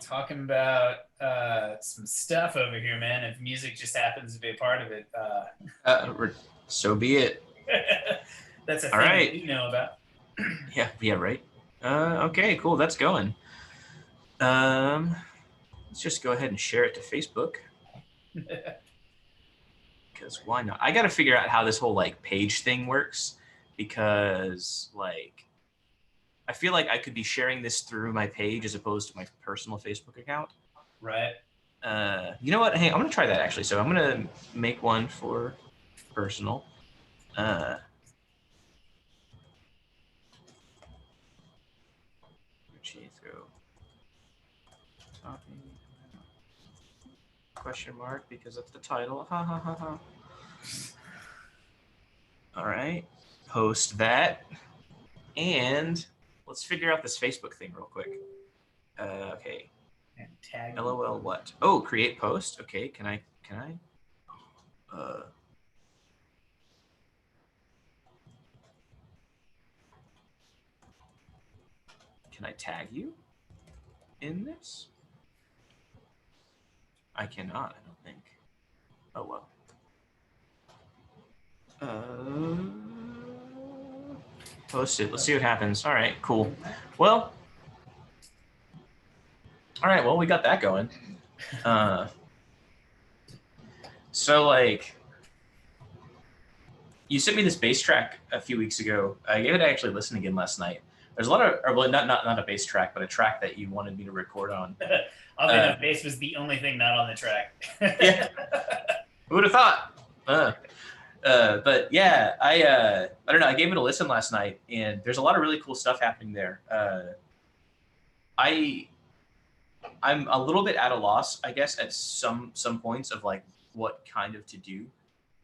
talking about some stuff over here, man. If music just happens to be a part of it, Uh, so be it. that's a All thing I right. do know about. Yeah, right. Okay, cool. That's going. Um, let's just go ahead and share it to Facebook because why not? I got to figure out how this whole like page thing works because like I feel like I could be sharing this through my page as opposed to my personal Facebook account. Right. You know what? Hey, I'm gonna try that actually. So I'm gonna make one for personal. Uh, through topping question mark because that's the title. Ha ha ha ha. All right, post that, and let's figure out this Facebook thing real quick. Okay. And tag. LOL. What? Oh, create post. Okay. Can I? Can I? Can I tag you in this? I cannot. I don't think. Oh well. Post it. Let's see what happens. All right. Cool. Well. All right. Well, we got that going. So like, you sent me this bass track a few weeks ago. I gave it to actually listen again last night. There's a lot of, or well, not a bass track, but a track that you wanted me to record on. Oddly enough, bass was the only thing not on the track. Yeah. Who would have thought? But yeah, I don't know. I gave it a listen last night, and there's a lot of really cool stuff happening there. I'm a little bit at a loss, I guess, at some points of like what kind of to do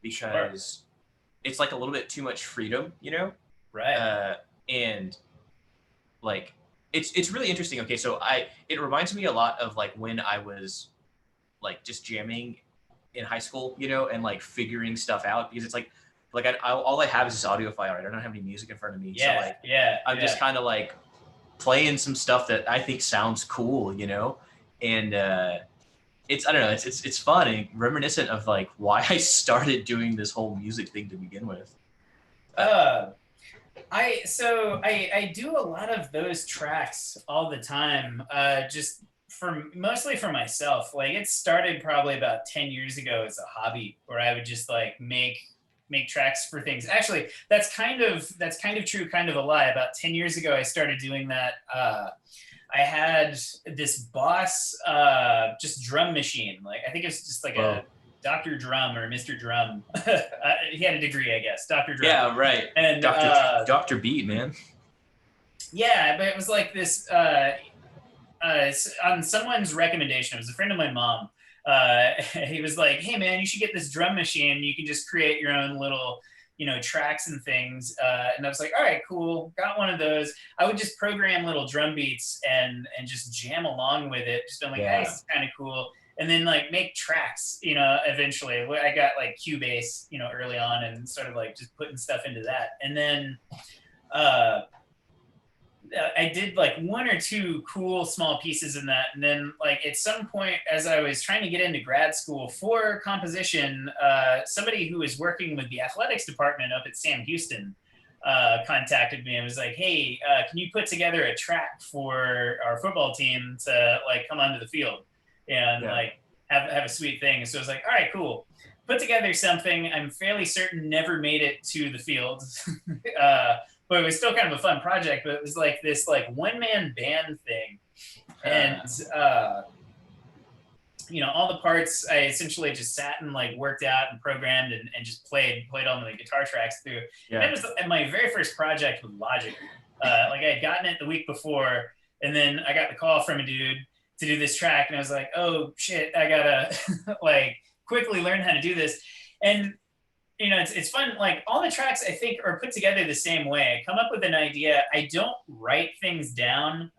because it's like a little bit too much freedom, you know? Right. And like it's really interesting. Okay, so it reminds me a lot of like when I was like just jamming in high school, you know, and like figuring stuff out because it's like all I have is this audio file. Right? I don't have any music in front of me, so like I'm just kind of like playing some stuff that I think sounds cool, you know, and it's I don't know, it's fun and reminiscent of like why I started doing this whole music thing to begin with. I do a lot of those tracks all the time. Just mostly for myself. Like it started probably about 10 years ago as a hobby where I would just like make tracks for things. Actually, that's kind of true, kind of a lie. About 10 years ago I started doing that. I had this Boss just drum machine. Like I think it was just like a Dr. Drum or Mr. Drum. He had a degree, I guess. Dr. Drum. Yeah, right. And Dr. Beat, man. Yeah, but it was like this on someone's recommendation. It was a friend of my mom. He was like, "Hey, man, you should get this drum machine. You can just create your own little, tracks and things." And I was like, "All right, cool." Got one of those. I would just program little drum beats and just jam along with it. Just being like, "Hey, this is kind of cool." And then like make tracks, eventually. I got like Cubase, early on and started like just putting stuff into that. And then I did like one or two cool small pieces in that. And then like at some point, as I was trying to get into grad school for composition, somebody who was working with the athletics department up at Sam Houston contacted me and was like, "Hey, can you put together a track for our football team to like come onto the field and like have a sweet thing?" So I was like, "All right, cool." Put together something I'm fairly certain never made it to the field. But it was still kind of a fun project. But it was like this like one-man band thing, and all the parts I essentially just sat and like worked out and programmed and just played all the guitar tracks through. Yeah. And it was my very first project with Logic. Like I had gotten it the week before, and then I got the call from a dude to do this track, and I was like, "Oh shit, I gotta like quickly learn how to do this." And it's fun. Like all the tracks I think are put together the same way. I come up with an idea. I don't write things down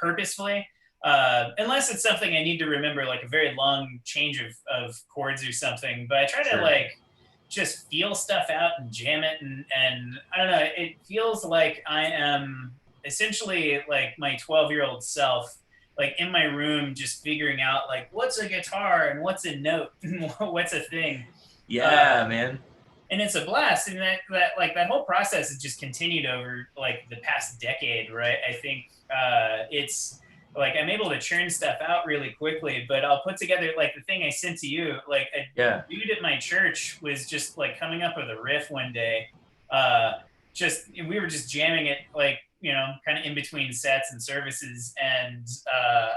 purposefully, unless it's something I need to remember, like a very long change of chords or something. But I try to like just feel stuff out and jam it. And I don't know, it feels like I am essentially like my 12-year-old self, like in my room, just figuring out like what's a guitar and what's a note and what's a thing. Yeah, man. And it's a blast. And that whole process has just continued over like the past decade, right? I think it's like I'm able to churn stuff out really quickly, but I'll put together like the thing I sent to you. Like a dude at my church was just like coming up with a riff one day. We were just jamming it like, you know, kind of in between sets and services. And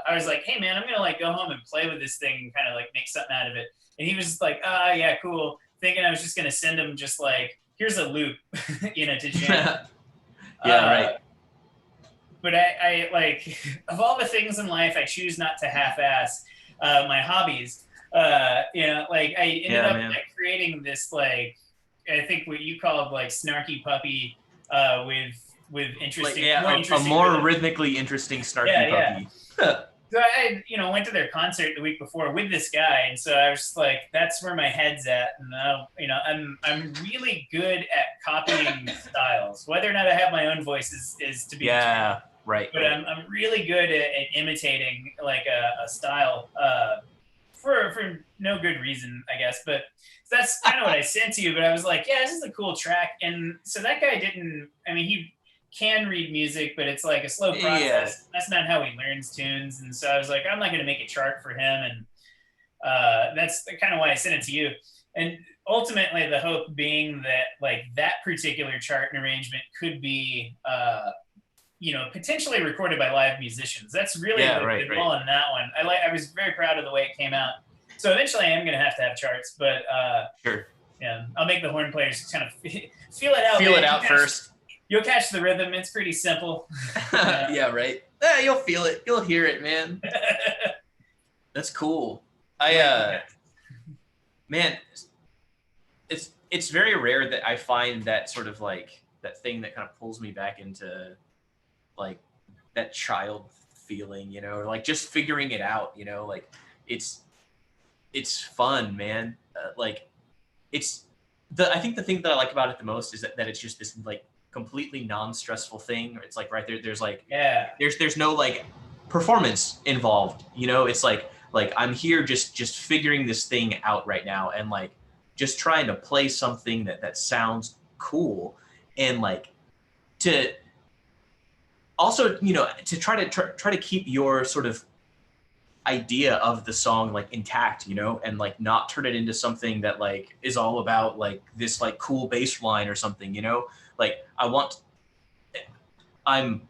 I was like, hey man, I'm gonna like go home and play with this thing and kind of like make something out of it. And he was just like, yeah, cool. Thinking I was just gonna send him just like, here's a loop, you know, to jam. Right. But I like, of all the things in life, I choose not to half-ass my hobbies. You know, like I ended up like creating this like, I think what you called like snarky puppy with interesting, like, a more rhythmically interesting snarky puppy. So I, you know, went to their concert the week before with this guy, and so I was just like, that's where my head's at. And you know, I'm really good at copying styles. Whether or not I have my own voice is to be determined. Right. But I'm really good at imitating like a style for no good reason, I guess. But that's kind of what I sent to you. But I was like, yeah, this is a cool track. And so that guy didn't. I mean, he can read music, but it's like a slow process. Yeah. That's not how he learns tunes. And so I was like, I'm not going to make a chart for him. And that's kind of why I sent it to you. And ultimately the hope being that like that particular chart and arrangement could be, you know, potentially recorded by live musicians. That's really the goal in that one. I was very proud of the way it came out. So eventually I am going to have charts, but sure. Yeah, I'll make the horn players kind of feel it out. Feel it out first. You'll catch the rhythm. It's pretty simple. Yeah, right. Yeah, you'll feel it. You'll hear it, man. That's cool. Man, it's very rare that I find that sort of like that thing that kind of pulls me back into like that child feeling, you know, or like just figuring it out, you know, like it's fun, man. Like I think the thing that I like about it the most is that it's just this like completely non-stressful thing. It's like right there, there's like there's no like performance involved, you know. It's like I'm here just figuring this thing out right now, and like just trying to play something that sounds cool, and like to also, you know, to try to keep your sort of idea of the song like intact, you know, and like not turn it into something that like is all about like this like cool bass line or something, you know. Like I'm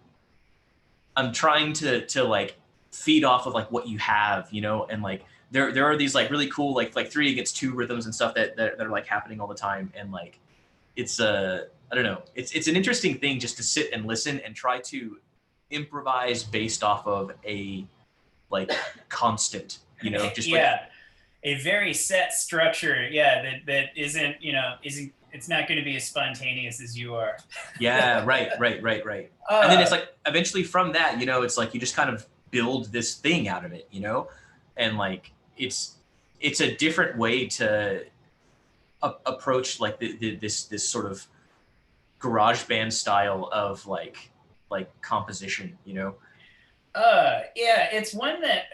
trying to like feed off of like what you have, you know, and like there are these like really cool like 3 against 2 rhythms and stuff that are like happening all the time, and like it's I don't know, it's an interesting thing just to sit and listen and try to improvise based off of a like constant, you know, just a very set structure, that isn't, you know, it's not going to be as spontaneous as you are. Yeah, right. And then it's like eventually from that, you know, it's like you just kind of build this thing out of it, you know, and like it's a different way to approach like this sort of garage band style of like composition, you know. It's one that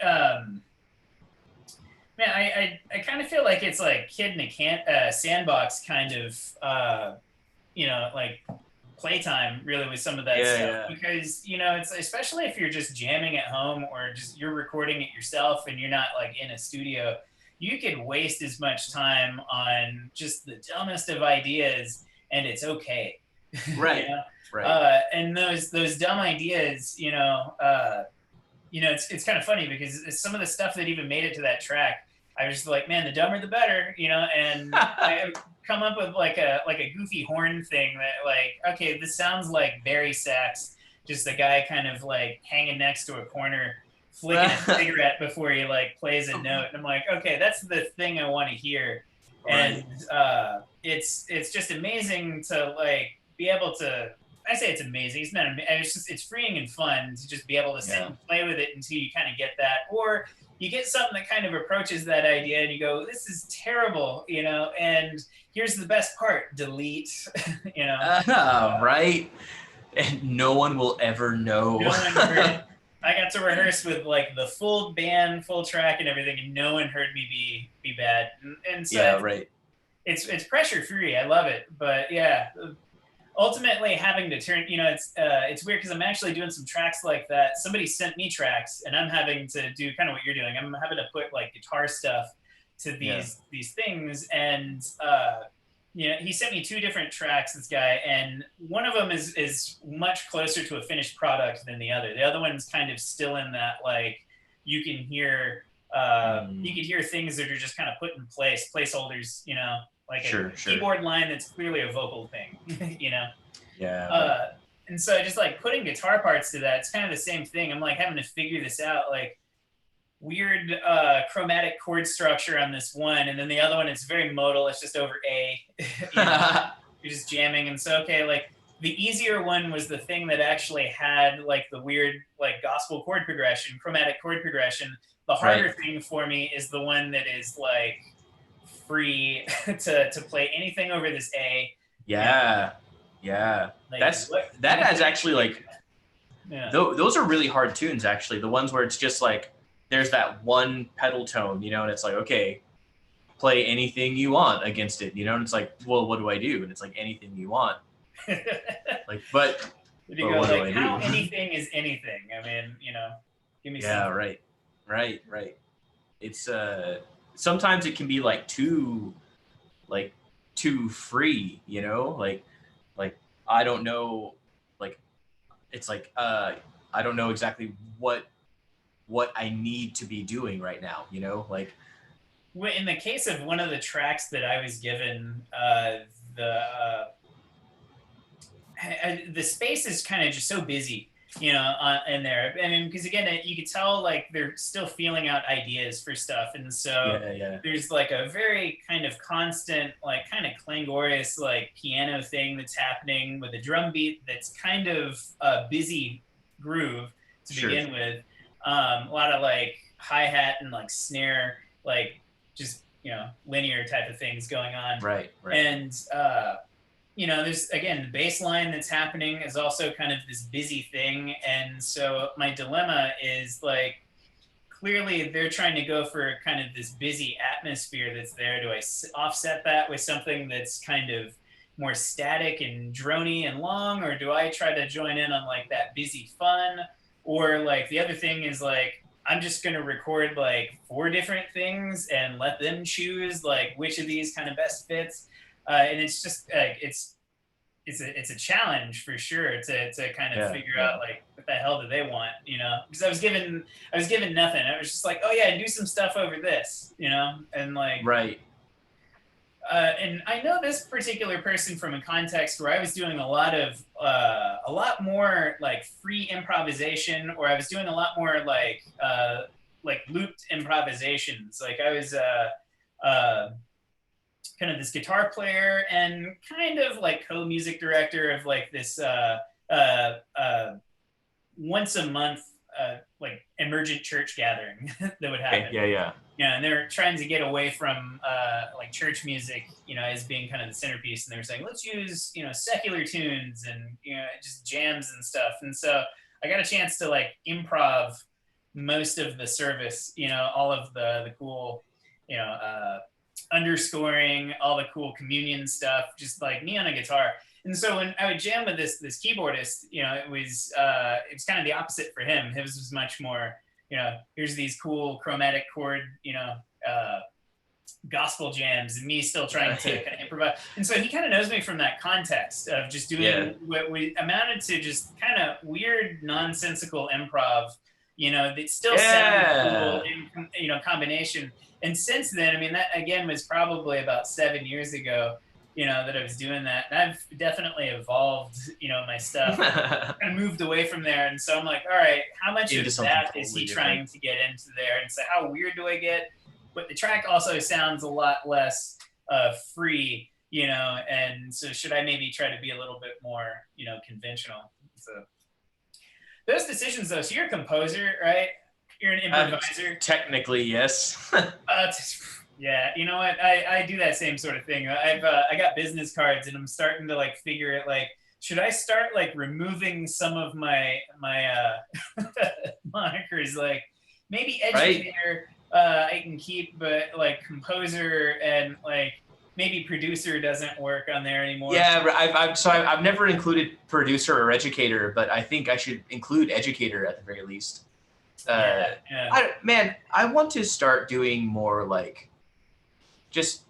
man, I kind of feel like it's like kid in a sandbox kind of you know, like playtime really with some of that stuff, because you know, it's especially if you're just jamming at home or just you're recording it yourself and you're not like in a studio, you could waste as much time on just the dumbest of ideas and it's okay. Right. You know? Right. And those dumb ideas, you know, it's kind of funny because some of the stuff that even made it to that track, I was just like, man, the dumber the better, you know. And I come up with like a goofy horn thing that like, okay, this sounds like Barry sax, just a guy kind of like hanging next to a corner, flicking a cigarette before he like plays a note. And I'm like, okay, that's the thing I want to hear. Right. And it's just amazing to like be able to. I say it's amazing. It's not. It's freeing and fun to just be able to sit and play with it until you kind of get that, or you get something that kind of approaches that idea and you go, "This is terrible," you know. And here's the best part: delete. You know. Right. And no one will ever know. No one heard it. I got to rehearse with like the full band, full track, and everything, and no one heard me be bad. And so Yeah, right. it's pressure free. I love it, but yeah, ultimately having to turn, it's weird because I'm actually doing some tracks like that. Somebody sent me tracks, and I'm having to do kind of what you're doing. I'm having to put like guitar stuff to Yeah. these things, and he sent me two different tracks, this guy, and one of them is much closer to a finished product than the other. The other one's kind of still in that, like, you can hear things that are just kind of put in place, placeholders, like Sure, a sure. keyboard line that's clearly a vocal thing, Yeah, right. And so just like putting guitar parts to that, it's kind of the same thing. I'm like having to figure this out, like weird chromatic chord structure on this one, and then the other one it's very modal. It's just over A. You're just jamming, and so okay, like the easier one was the thing that actually had like the weird like gospel chord progression, chromatic chord progression. The harder Right. thing for me is the one that is like free to play anything over this A. Yeah. Yeah. Like That has actually like yeah. those are really hard tunes actually. The ones where it's just like there's that one pedal tone, and it's like, okay, play anything you want against it, and it's like, well, what do I do? And it's like anything you want. Like, but You go what like, do I how do? anything is anything. I mean, give me Yeah, something. right. It's sometimes it can be like too free, like I don't know, like it's like I don't know exactly what I need to be doing right now, like In the case of one of the tracks that I was given, the space is kind of just so busy, in there. I mean, because again, you could tell like they're still feeling out ideas for stuff, and so yeah, there's like a very kind of constant, like kind of clangorous, like piano thing that's happening with a drum beat that's kind of a busy groove to sure, begin with. A lot of like hi hat and like snare, like just linear type of things going on, right. and there's again the bass line that's happening is also kind of this busy thing, and so my dilemma is like clearly they're trying to go for kind of this busy atmosphere that's there. Do I offset that with something that's kind of more static and drony and long, or do I try to join in on like that busy fun? Or like the other thing is like I'm just going to record like 4 different things and let them choose like which of these kind of best fits. And it's just like it's a challenge for sure to kind of figure Yeah, out like what the hell do they want, because I was given nothing. I was just like, oh yeah, do some stuff over this, and like right. and I know this particular person from a context where I was doing a lot more like free improvisation, or I was doing a lot more like looped improvisations. Like I was kind of this guitar player and kind of like co-music director of like this once a month like emergent church gathering that would happen. Okay, yeah. Yeah, and they're trying to get away from like church music, as being kind of the centerpiece, and they were saying, let's use secular tunes and just jams and stuff. And so I got a chance to like improv most of the service, all of the cool, underscoring, all the cool communion stuff, just like me on a guitar. And so when I would jam with this keyboardist, it was kind of the opposite for him. His was much more, here's these cool chromatic chord, gospel jams, and me still trying to kind of improvise. And so he kind of knows me from that context of just doing what we amounted to just kind of weird, nonsensical improv, that still sounded cool in, combination. And since then, I mean, that again was probably about 7 years ago, that I was doing that. And I've definitely evolved, my stuff, and moved away from there. And so I'm like, all right, how much of that is he trying to get into there? And so how weird do I get? But the track also sounds a lot less free, and so should I maybe try to be a little bit more, conventional? So those decisions, though, so you're a composer, right? You're an improviser. Technically, yes. Yeah, you know what? I do that same sort of thing. I got business cards, and I'm starting to like figure it. Like, should I start like removing some of my is like maybe Right. educator I can keep, but like composer and like maybe producer doesn't work on there anymore. Yeah, I've never included producer or educator, but I think I should include educator at the very least. Yeah. I want to start doing more like just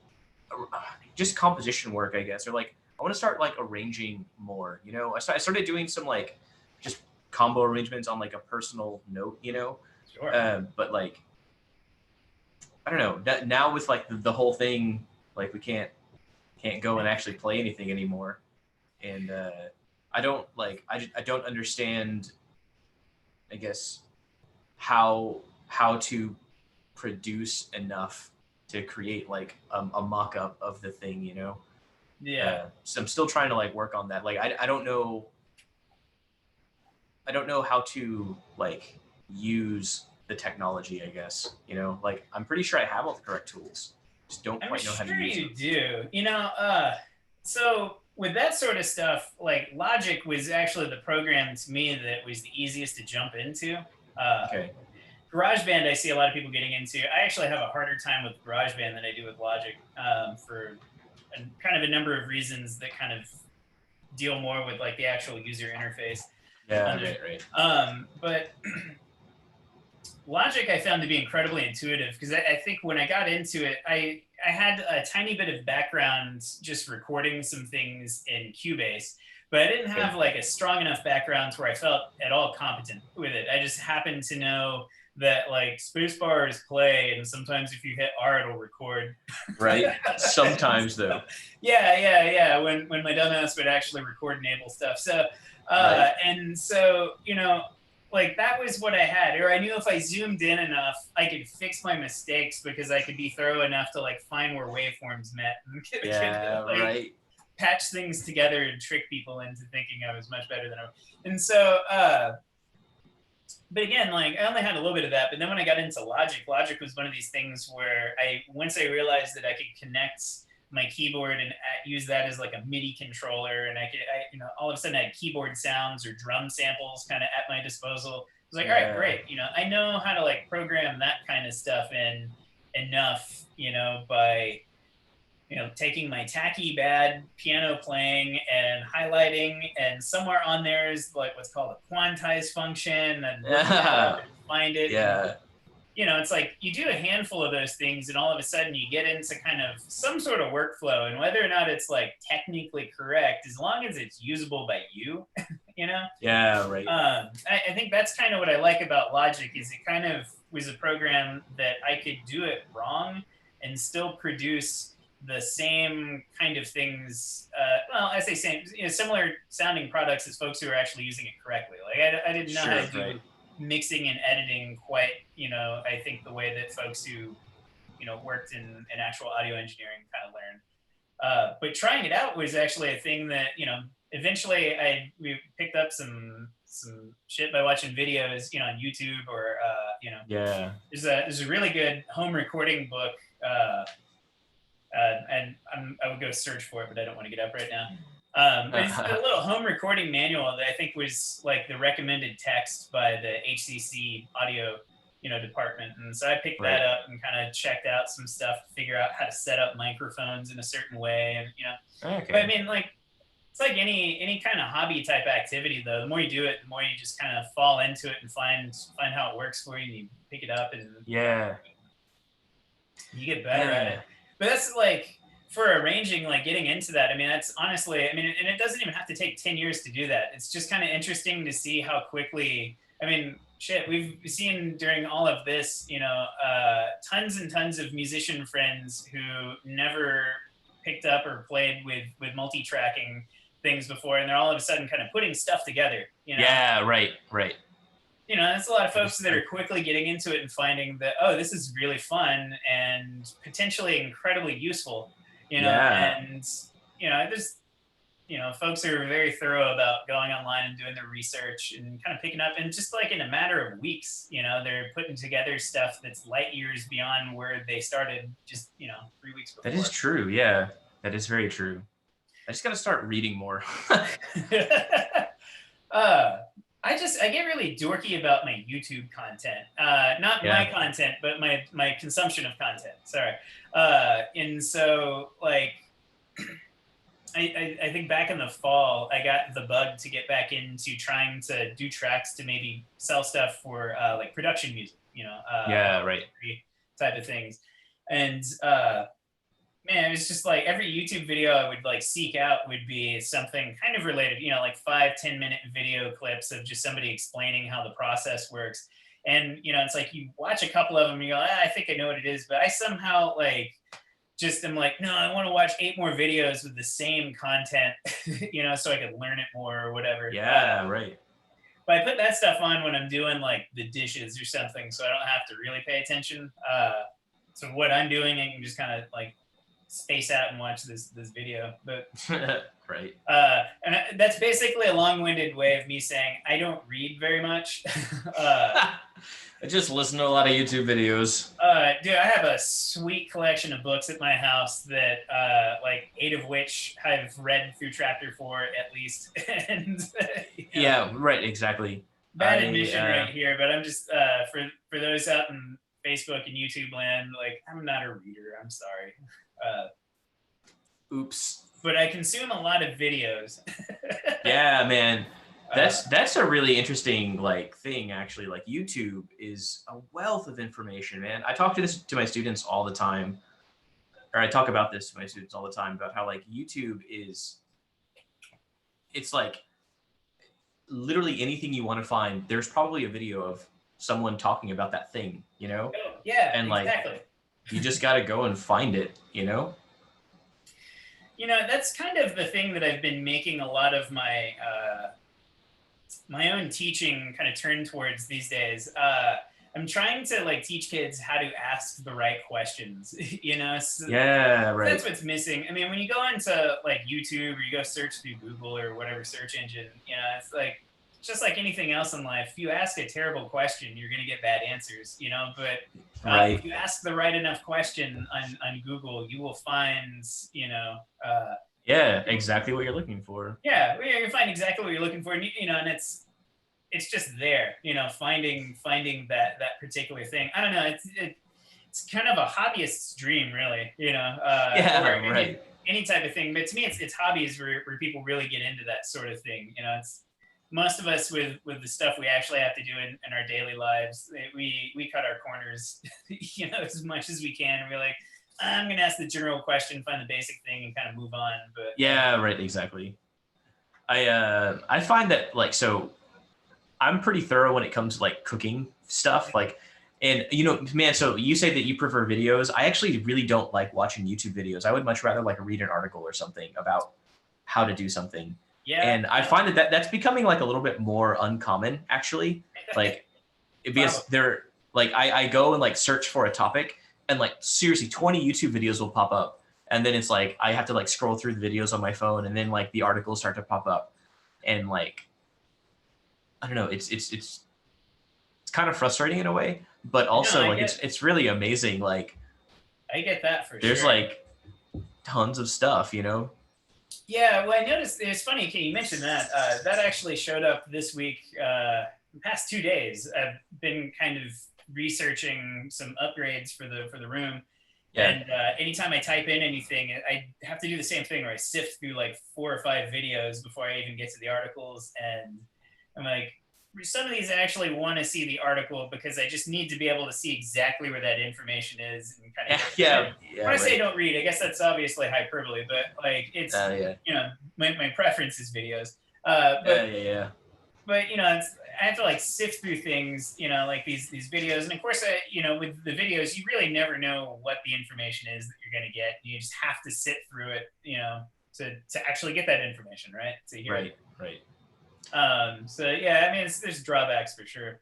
composition work, I guess, or like I want to start like arranging more. You know, I started doing some like just combo arrangements on like a personal note. You know, Sure. but like I don't know. Now with like the whole thing, like we can't go and actually play anything anymore, and I don't like I don't understand, I guess, how to produce enough to create like a mock-up of the thing, you know. Yeah. So I'm still trying to like work on that. Like I don't know how to like use the technology, I guess, you know. Like I'm pretty sure I have all the correct tools, just don't I'm quite know how to sure use you them. do. So with that sort of stuff, like Logic was actually the program to me that was the easiest to jump into. Okay. GarageBand, I see a lot of people getting into. I actually have a harder time with GarageBand than I do with Logic for kind of a number of reasons that kind of deal more with like the actual user interface. Yeah, Under, right. but Logic I found to be incredibly intuitive because I think when I got into it, I had a tiny bit of background just recording some things in Cubase, but I didn't have Okay. like a strong enough background to where I felt at all competent with it. I just happened to know that like spacebar is play, and sometimes if you hit R, it'll record. Right. Sometimes though. Yeah. When my dumbass would actually record enable stuff. Right. And so like that was what I had, or I knew if I zoomed in enough, I could fix my mistakes because I could be thorough enough to like find where waveforms met and Yeah, like right. patch things together and trick people into thinking I was much better than I was. And so, but again, like I only had a little bit of that. But then when I got into Logic, Logic was one of these things where once I realized that I could connect my keyboard and use that as like a MIDI controller, and all of a sudden I had keyboard sounds or drum samples kind of at my disposal. I was like, all right, Yeah. great. I know how to like program that kind of stuff in enough, by taking my tacky bad piano playing and highlighting, and somewhere on there is like what's called a quantize function, and looking that up and find it. And Yeah. it's like you do a handful of those things, and all of a sudden you get into kind of some sort of workflow, and whether or not it's like technically correct, as long as it's usable by you, you know. Yeah, right. I think that's kind of what I like about Logic, is it kind of was a program that I could do it wrong and still produce the same kind of things. Well, I say same, similar sounding products as folks who are actually using it correctly. Like I didn't know how to do Right. mixing and editing quite, I think the way that folks who, worked in actual audio engineering kind of learned. But trying it out was actually a thing that, eventually we picked up some shit by watching videos, on YouTube, or Yeah. there's a really good home recording book. And I would go search for it, but I don't want to get up right now. But it's a little home recording manual that I think was like the recommended text by the HCC audio, department. And so I picked that up and kind of checked out some stuff to figure out how to set up microphones in a certain way. And, Okay. but I mean, like, it's like any kind of hobby type activity, though. The more you do it, the more you just kind of fall into it and find how it works for you, and you pick it up, and Yeah. you get better at it. But that's like for arranging, like getting into that. I mean, that's honestly, and it doesn't even have to take 10 years to do that. It's just kind of interesting to see how quickly, shit, we've seen during all of this, tons and tons of musician friends who never picked up or played with multi-tracking things before, and they're all of a sudden kind of putting stuff together. Yeah, right. There's a lot of folks that are quickly getting into it and finding that, oh, this is really fun and potentially incredibly useful, Yeah. and, there's, folks are very thorough about going online and doing their research and kind of picking up, and just like in a matter of weeks, they're putting together stuff that's light years beyond where they started just, 3 weeks before. That is true. Yeah. That is very true. I just got to start reading more. I get really dorky about my YouTube content. Not my content, but my consumption of content. Sorry. And so like I think back in the fall, I got the bug to get back into trying to do tracks to maybe sell stuff for like production music, Right. type of things. And man, it was just like every YouTube video I would like seek out would be something kind of related, like 5-10 minute video clips of just somebody explaining how the process works. And it's like you watch a couple of them and you go, I think I know what it is, but I somehow like just am like, no, I want to watch 8 more videos with the same content, so I could learn it more or whatever. Yeah, right. But I put that stuff on when I'm doing like the dishes or something, so I don't have to really pay attention. So what I'm doing, I can just kind of like space out and watch this video. But right. And that's basically a long-winded way of me saying I don't read very much. I just listen to a lot of YouTube videos. Dude, I have a sweet collection of books at my house that, like 8 of which I've read through chapter 4 at least. And yeah, right, exactly. Bad admission right here, but I'm just for those out in Facebook and YouTube land, like I'm not a reader. I'm sorry. Oops. But I consume a lot of videos. Yeah, man. That's a really interesting like thing actually. Like YouTube is a wealth of information, man. I talk to my students all the time, or I talk about this to my students all the time about how like YouTube it's like literally anything you want to find, there's probably a video of someone talking about that thing, Oh, yeah, and like exactly. You just got to go and find it, That's kind of the thing that I've been making a lot of my my own teaching kind of turn towards these days. I'm trying to like teach kids how to ask the right questions, So yeah, right. That's what's missing. I mean, when you go into like YouTube or you go search through Google or whatever search engine, it's like just like anything else in life. If you ask a terrible question, you're going to get bad answers, But right. If you ask the right enough question on Google, you will find, yeah, exactly what you're looking for. Yeah, you find exactly what you're looking for, and and it's just there, finding that particular thing. I don't know. It's kind of a hobbyist's dream, really. Yeah, right. Any type of thing, but to me, it's hobbies where people really get into that sort of thing. It's most of us with the stuff we actually have to do in our daily lives. We cut our corners, as much as we can. And we're like, I'm going to ask the general question, find the basic thing, and kind of move on. But yeah, right, exactly. I find that like so. I'm pretty thorough when it comes to like cooking stuff, like, and man, so you say that you prefer videos. I actually really don't like watching YouTube videos. I would much rather like read an article or something about how to do something. Yeah. And I find that's becoming like a little bit more uncommon actually. Like, because they're like, I go and like search for a topic and like seriously 20 YouTube videos will pop up. And then it's like, I have to like scroll through the videos on my phone and then like the articles start to pop up and like, I don't know. It's kind of frustrating in a way, but also like it's really amazing. Like I get that for there's sure. like tons of stuff, Yeah, well, I noticed it's funny. Okay, you mentioned that. That actually showed up this week. The past 2 days, I've been kind of researching some upgrades for the room. Yeah. And anytime I type in anything, I have to do the same thing where I sift through like 4 or 5 videos before I even get to the articles. And I'm like, some of these I actually want to see the article because I just need to be able to see exactly where that information is and kind of yeah. When I say don't read, I guess that's obviously hyperbole, but like it's my preference is videos. But I have to like sift through things, like these videos, and of course, with the videos, you really never know what the information is that you're going to get. You just have to sit through it, to actually get that information, right? To hear it. Right. So yeah, I mean, there's drawbacks for sure.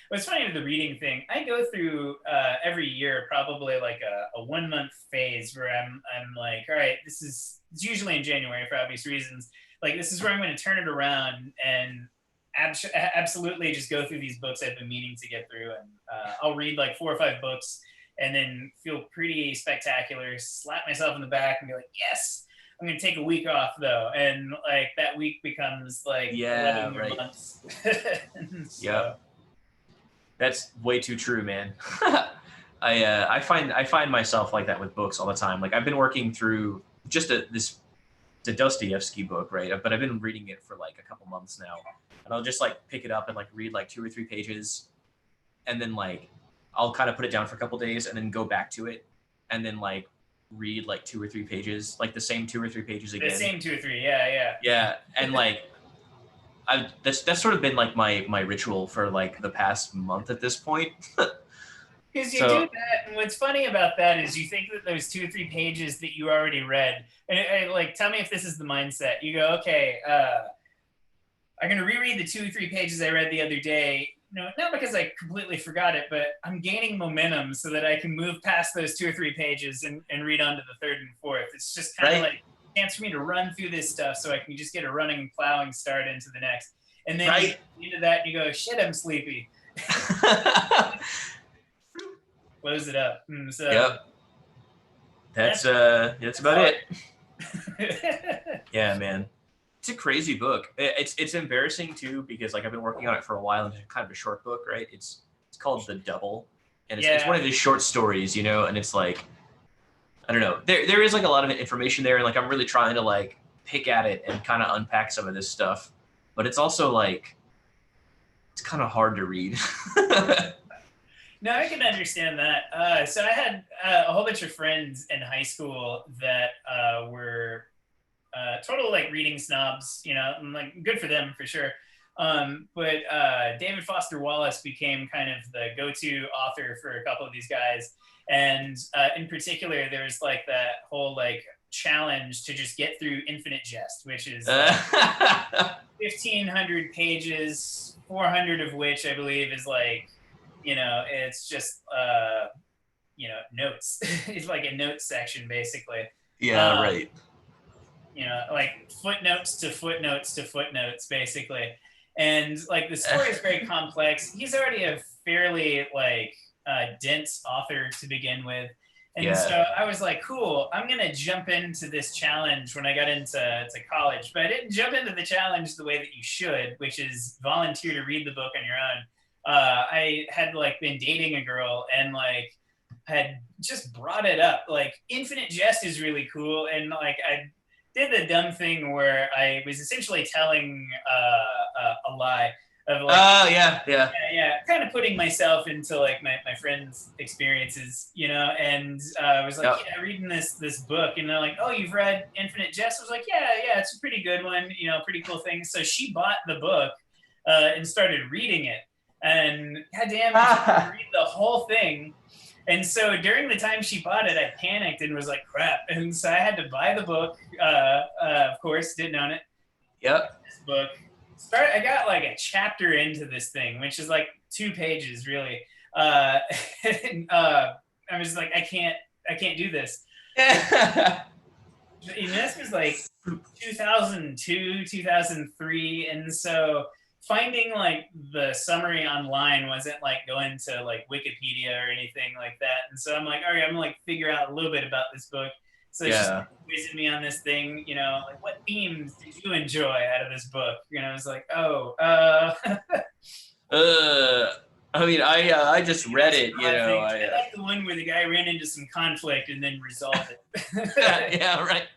But it's funny with the reading thing. I go through every year probably like a 1 month phase where I'm like, all right, it's usually in January for obvious reasons. Like this is where I'm going to turn it around and absolutely just go through these books I've been meaning to get through, and I'll read like 4 or 5 books and then feel pretty spectacular, slap myself in the back and be like, yes, I'm gonna take a week off though, and like that week becomes like 11 more months. So. Yep. That's way too true, man. I find myself like that with books all the time. Like I've been working through just this Dostoevsky book, right? But I've been reading it for like a couple months now, and I'll just like pick it up and like read like 2 or 3 pages, and then like I'll kind of put it down for a couple days, and then go back to it, and then like read like 2 or 3 pages, like the same 2 or 3 pages again. The same 2 or 3, yeah. Yeah, and like that's sort of been like my ritual for like the past month at this point. Because you do that, and what's funny about that is you think that those 2 or 3 pages that you already read, and like, tell me if this is the mindset. You go, okay, I'm gonna reread the 2 or 3 pages I read the other day. No, not because I completely forgot it, but I'm gaining momentum so that I can move past those 2 or 3 pages and read on to the 3rd and 4th. It's just kind of like a chance for me to run through this stuff so I can just get a running, plowing start into the next. And then you get into that and you go, shit, I'm sleepy. Close it up. So yep. That's about it. Yeah, man. It's a crazy book. It's embarrassing too because like I've been working on it for a while and it's kind of a short book, right? It's called The Double, and it's one of these short stories, you know. And it's like, I don't know. There is like a lot of information there, and like I'm really trying to like pick at it and kind of unpack some of this stuff, but it's also like it's kind of hard to read. No, I can understand that. So I had a whole bunch of friends in high school that were total like reading snobs, you know, and like good for them for sure. But David Foster Wallace became kind of the go-to author for a couple of these guys. And in particular, there's like that whole like challenge to just get through Infinite Jest, which is 1,500 pages, 400 of which I believe is like, you know, it's just, you know, notes. It's like a notes section, basically. Yeah, right. You know, like footnotes to footnotes to footnotes, basically. And like the story is very complex. He's already a fairly like dense author to begin with. And so I was like, cool, I'm going to jump into this challenge when I got into college. But I didn't jump into the challenge the way that you should, which is volunteer to read the book on your own. I had like been dating a girl and like had just brought it up. Like Infinite Jest is really cool. And like I did the dumb thing where I was essentially telling a lie of like, yeah, kind of putting myself into like my friends' experiences, you know, and I was like, reading this book, and they're like, oh, you've read Infinite Jest? I was like, yeah, it's a pretty good one, you know, pretty cool thing. So she bought the book and started reading it, and goddamn, I read the whole thing. And so during the time she bought it, I panicked and was like, crap. And so I had to buy the book. Of course, didn't own it. Yep. This book. I got like a chapter into this thing, which is like 2 pages, really. And, I was like, I can't do this. And this was like 2002, 2003. And so finding like the summary online wasn't like going to like Wikipedia or anything like that. And so I'm like, all right, I'm gonna like figure out a little bit about this book. So she's like, quizzing me on this thing, you know, like what themes did you enjoy out of this book? You know, I was like, I mean, I just read it, you know. I like the one where the guy ran into some conflict and then resolved it. Yeah, right.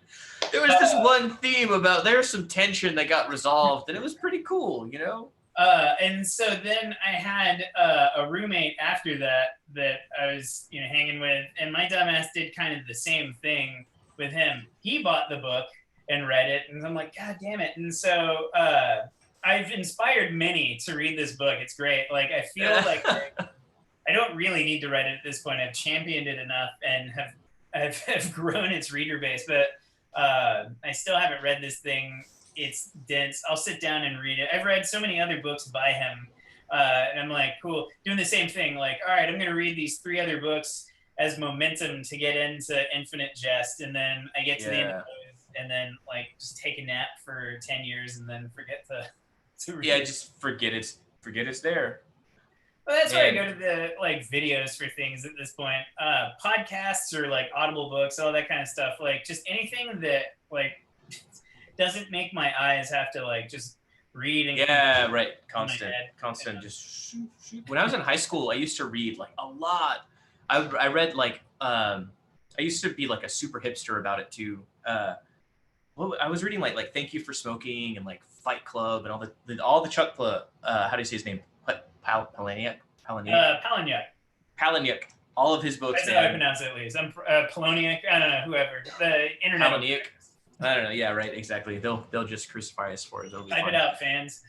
There was this one theme about there's some tension that got resolved, and it was pretty cool, you know? And so then I had a roommate after that I was, you know, hanging with, and my dumbass did kind of the same thing with him. He bought the book and read it, and I'm like, God damn it. And so I've inspired many to read this book. It's great. Like, I feel like I don't really need to write it at this point. I've championed it enough and have grown its reader base, but I still haven't read this thing. It's dense. I'll sit down and read it. I've read so many other books by him, and I'm like, cool, doing the same thing. Like, all right, I'm going to read these 3 other books as momentum to get into Infinite Jest, and then I get to the end of those, and then like just take a nap for 10 years, and then forget to read. Yeah, just forget it's there. Well, that's why I go to the like videos for things at this point. Podcasts or like Audible books, all that kind of stuff. Like just anything that like doesn't make my eyes have to like just read and yeah, right. Constant. Just when I was in high school, I used to read like a lot. I read like I used to be like a super hipster about it too. Well, I was reading like Thank You for Smoking and like Fight Club and all the Chuck how do you say his name? Palahniuk. Palahniuk. All of his books. That's how I pronounce it, at least. I'm Poloniac. I don't know, whoever. The internet. Palahniuk. I don't know. Yeah, right. Exactly. They'll just crucify us for it. Type it out, fans.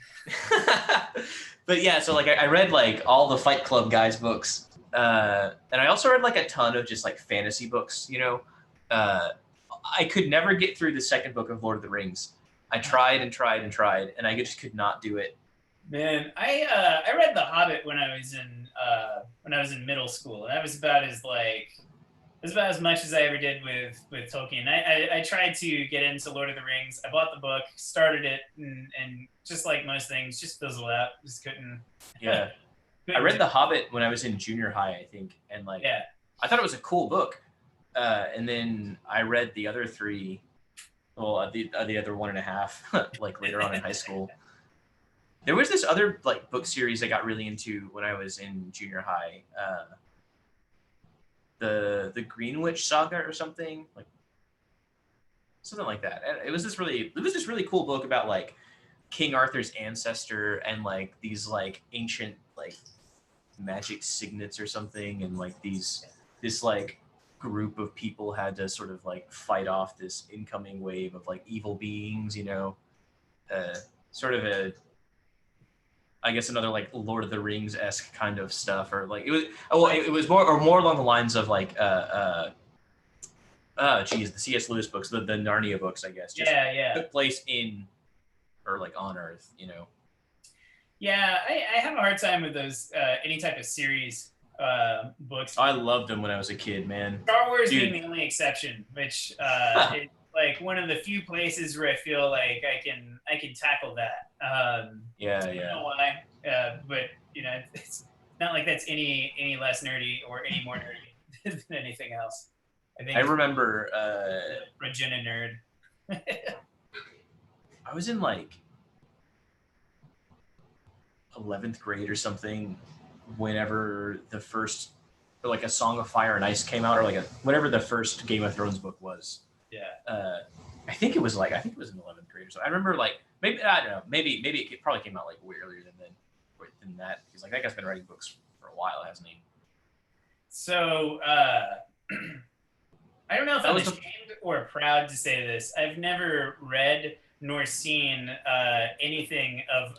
But yeah, so like I read like all the Fight Club guys' books, and I also read like a ton of just like fantasy books. You know, I could never get through the second book of Lord of the Rings. I tried and tried and tried, and I just could not do it. Man, I read The Hobbit when I was in middle school, and that was about as much as I ever did with Tolkien. I tried to get into Lord of the Rings. I bought the book, started it, and just like most things, just fizzled out. Just couldn't. Yeah, I read The Hobbit when I was in junior high, I think, and like I thought it was a cool book. And then I read the other three, well, the other 1.5, like later on in high school. There was this other like book series I got really into when I was in junior high. The Green Witch Saga or something like that. It was this really cool book about like King Arthur's ancestor and like these like ancient like magic signets or something, and like this like group of people had to sort of like fight off this incoming wave of like evil beings, you know, sort of I guess another like Lord of the Rings-esque kind of stuff, or like it was more along the lines of like the C.S. Lewis books, the Narnia books, I guess. Just took place in or like on Earth, you know. Yeah, I have a hard time with those any type of series books. I loved them when I was a kid, man. Star Wars being the only exception, which it's like one of the few places where I feel like I can tackle that. I don't know why, but you know, it's not like that's any less nerdy or any more nerdy than anything else. I remember Regina nerd. I was in like 11th grade or something whenever the first, or like A Song of Fire and Ice came out, or like whatever the first Game of Thrones book was. Yeah. I think it was in 11th grade or so. I remember like maybe I don't know, maybe it probably came out like way earlier than that, because like that guy's been writing books for a while, hasn't he? So I don't know if I'm ashamed or proud to say this. I've never read nor seen anything of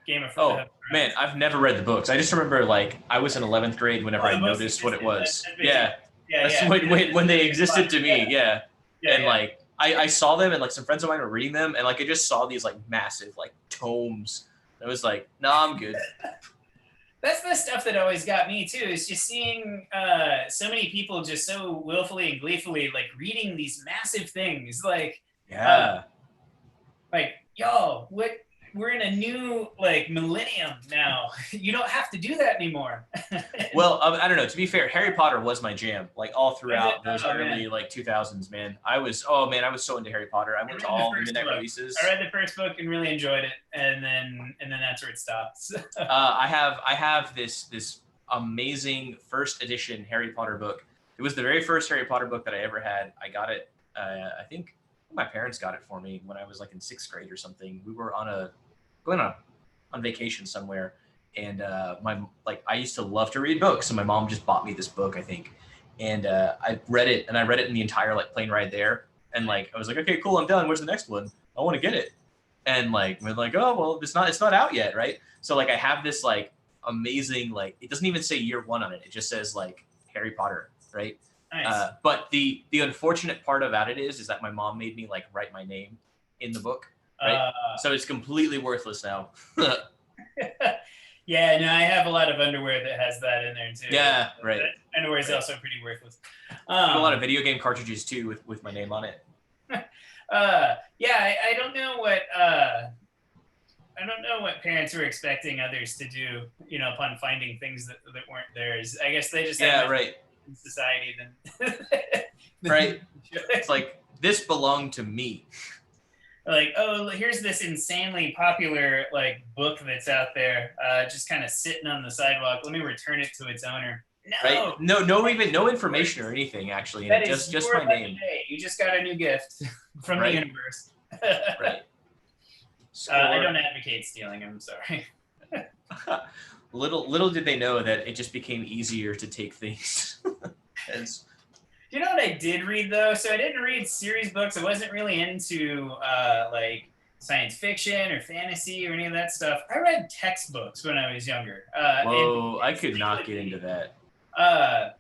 Game of Thrones. Oh man, I've never read the books. I just remember like I was in 11th grade whenever I noticed what it was. When they existed to me. And like I saw them, and like some friends of mine were reading them, and like I just saw these like massive like tomes. I was like, nah, I'm good. That's the stuff that always got me too, is just seeing so many people just so willfully and gleefully like reading these massive things. Like, like, yo, we're in a new like millennium now. You don't have to do that anymore. Well, I don't know. To be fair, Harry Potter was my jam, like all throughout those early like 2000s, man. I was so into Harry Potter. I went to all the midnight releases. I read the first book and really enjoyed it, and then that's where it stops. I have this amazing first edition Harry Potter book. It was the very first Harry Potter book that I ever had. I got it. I think my parents got it for me when I was like in 6th grade or something. We were going on vacation somewhere, and I used to love to read books, and my mom just bought me this book, I think, and I read it in the entire like plane ride there, and like I was like, okay, cool, I'm done. Where's the next one? I want to get it. And like we're like, oh well, it's not out yet, right? So like I have this like amazing, like it doesn't even say year 1 on it. It just says like Harry Potter, right? Nice. But the unfortunate part about it is that my mom made me like write my name in the book. Right? So it's completely worthless now. Yeah, no, I have a lot of underwear that has that in there too. Yeah, right. Underwear is also pretty worthless. A lot of video game cartridges too with my name on it. I don't know what parents were expecting others to do, you know, upon finding things that weren't theirs. I guess they just right in society then. Right. It's like this belonged to me. Like, oh, here's this insanely popular like book that's out there, just kind of sitting on the sidewalk. Let me return it to its owner. No, right? No information or anything actually. That is is just my name. You just got a new gift from right. the universe. Right. I don't advocate stealing them. Sorry. Little did they know that it just became easier to take things. As, you know what I did read though? So I didn't read series books. I wasn't really into like science fiction or fantasy or any of that stuff. I read textbooks when I was younger. Whoa, I could not get into that. Well,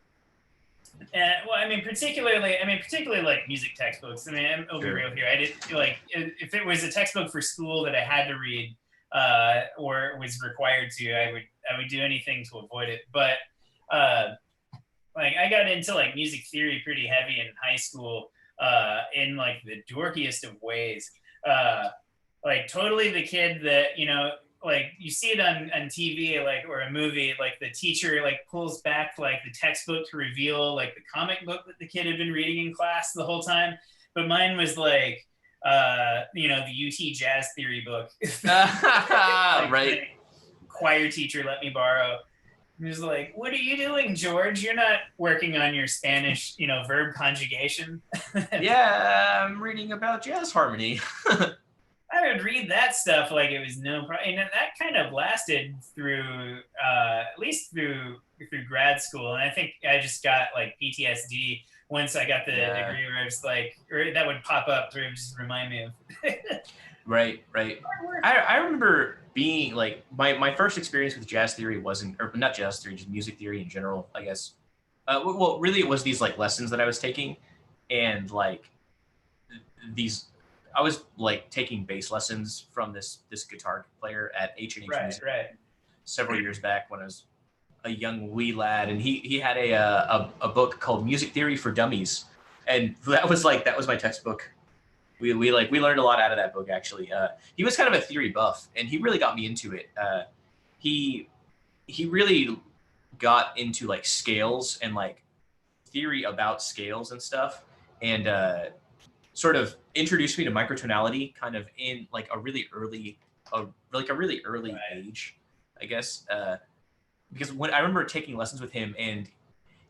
I mean, particularly like music textbooks. I mean, I'll be real here. I didn't like if it was a textbook for school that I had to read or was required to, I would do anything to avoid it. But like I got into like music theory pretty heavy in high school in like the dorkiest of ways. Like totally the kid that, you know, like you see it on TV, like, or a movie, like the teacher like pulls back like the textbook to reveal like the comic book that the kid had been reading in class the whole time. But mine was like, you know, the UT jazz theory book. Like, right. Choir teacher let me borrow. He was like, "What are you doing, George? You're not working on your Spanish, you know, verb conjugation." Yeah, I'm reading about jazz harmony. I would read that stuff like it was no problem. And that kind of lasted through, at least through grad school. And I think I just got like PTSD once I got the degree where I was like, or that would pop up to just remind me of. Right. I remember being like, my first experience with jazz theory wasn't, or not jazz theory, just music theory in general, I guess. Well, really it was these like lessons that I was taking, and like these, I was like taking bass lessons from this guitar player at H&H Music several years back when I was a young wee lad, and he had a book called Music Theory for Dummies, and that was my textbook. We learned a lot out of that book actually. He was kind of a theory buff, and he really got me into it. He really got into like scales and like theory about scales and stuff, and sort of introduced me to microtonality kind of in like a really early age, I guess. Because when I remember taking lessons with him, and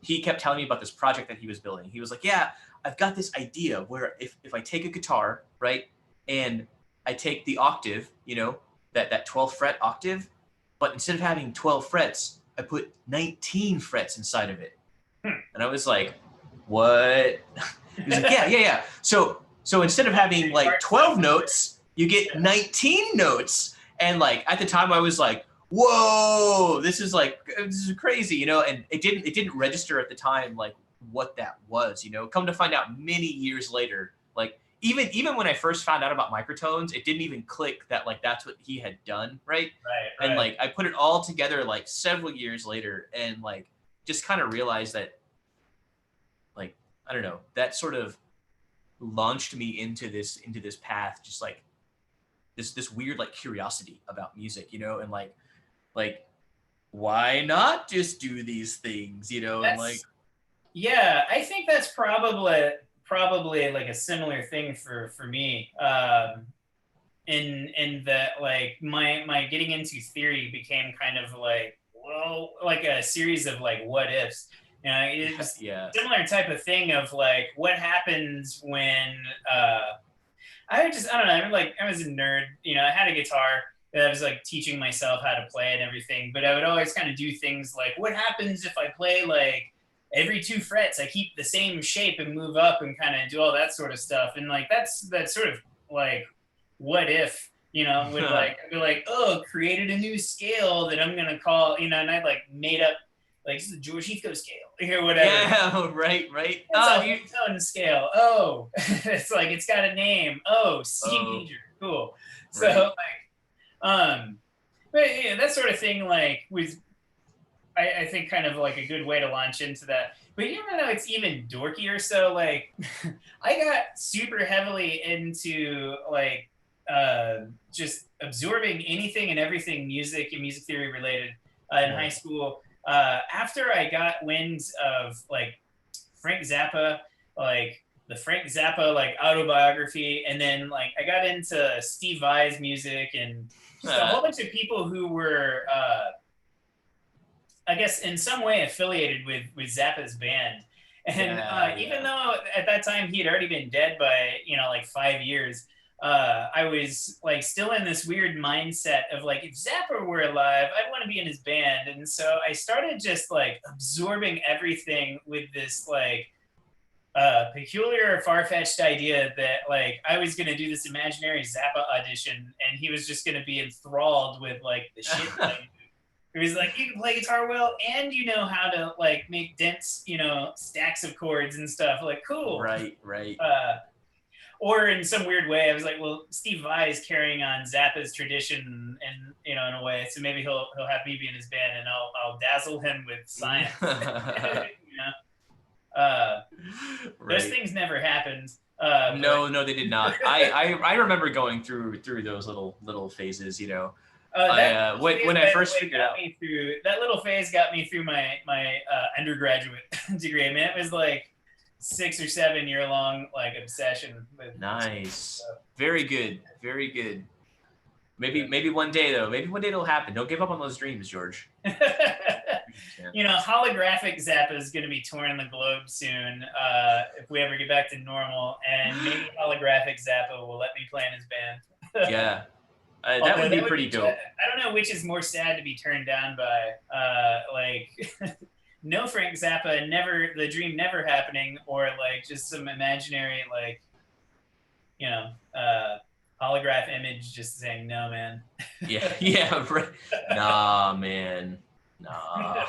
he kept telling me about this project that he was building. He was like, "Yeah, I've got this idea where if I take a guitar, right, and I take the octave, you know, that 12th fret octave, but instead of having 12 frets, I put 19 frets inside of it." And I was like, "What?" He's like, yeah. So instead of having like 12 notes, you get 19 notes. And like at the time I was like, "Whoa, this is crazy," you know, and it didn't register at the time like what that was, you know. Come to find out many years later, like even when I first found out about microtones, it didn't even click that like that's what he had done, right? And like I put it all together like several years later, and like just kind of realized that, like, I don't know, that sort of launched me into this path, just like this weird like curiosity about music, you know, and like why not just do these things, you know? And like, yeah, I think that's probably like a similar thing for me. In that like my getting into theory became kind of like, well, like a series of like what ifs. You know, it's similar type of thing of like what happens when I don't know. I was a nerd. You know, I had a guitar that I was like teaching myself how to play and everything. But I would always kind of do things like, what happens if I play like every 2 frets, I keep the same shape and move up and kind of do all that sort of stuff. And like that's sort of like what if, you know, would like be like, oh, created a new scale that I'm gonna call, you know, and I like made up like this is the George Heathcote scale or whatever. Yeah, right. It's a tone scale. Oh, it's like it's got a name. Oh, C major. Cool. So but yeah, that sort of thing like was I think kind of like a good way to launch into that. But you know, it's even dorkier. So like I got super heavily into like just absorbing anything and everything music and music theory related in high school. After I got wind of like Frank Zappa, like the Frank Zappa like autobiography, and then like I got into Steve Vai's music and just a whole bunch of people who were I guess in some way affiliated with Zappa's band. And even though at that time he had already been dead by like 5 years, I was like still in this weird mindset of like, if Zappa were alive, I'd want to be in his band. And so I started just like absorbing everything with this like peculiar, far-fetched idea that like I was gonna do this imaginary Zappa audition, and he was just gonna be enthralled with like the shit. It was like, you can play guitar well, and you know how to like make dense, stacks of chords and stuff. Like, cool. Right. Or in some weird way, I was like, well, Steve Vai is carrying on Zappa's tradition, and in a way, so maybe he'll have me be in his band, and I'll dazzle him with science. Those things never happened. No, they did not. I remember going through those little phases, when I first figured out. That little phase got me through my undergraduate degree. I mean, it was like 6 or 7 year long like obsession with. Nice. Very good. Maybe one day though. Maybe one day it'll happen. Don't give up on those dreams, George. Holographic Zappa is going to be touring the globe soon if we ever get back to normal, and maybe holographic Zappa will let me play in his band. Yeah. That would be pretty dope. I don't know which is more sad to be turned down by, no Frank Zappa, the dream never happening, or like just some imaginary holograph image just saying no, man. Yeah, right. Nah, man. Nah.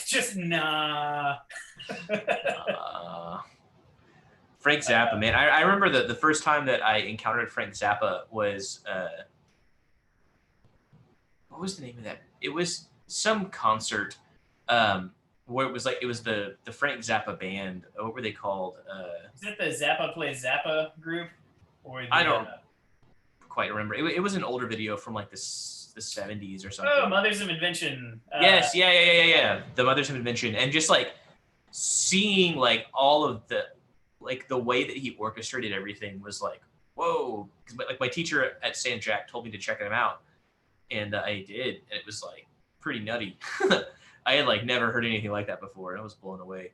Just nah. Frank Zappa, man. I remember the first time that I encountered Frank Zappa was what was the name of that? It was some concert where it was the Frank Zappa band. What were they called? Is it the Zappa Plays Zappa group? Or I don't quite remember. It was an older video from like the 70s or something. Oh, Mothers of Invention. Yes, yeah. The Mothers of Invention, and just like seeing like all of the way that he orchestrated everything was like, whoa. Because like my teacher at San Jack told me to check them out, and I did, and it was like pretty nutty. I had like never heard anything like that before, and I was blown away.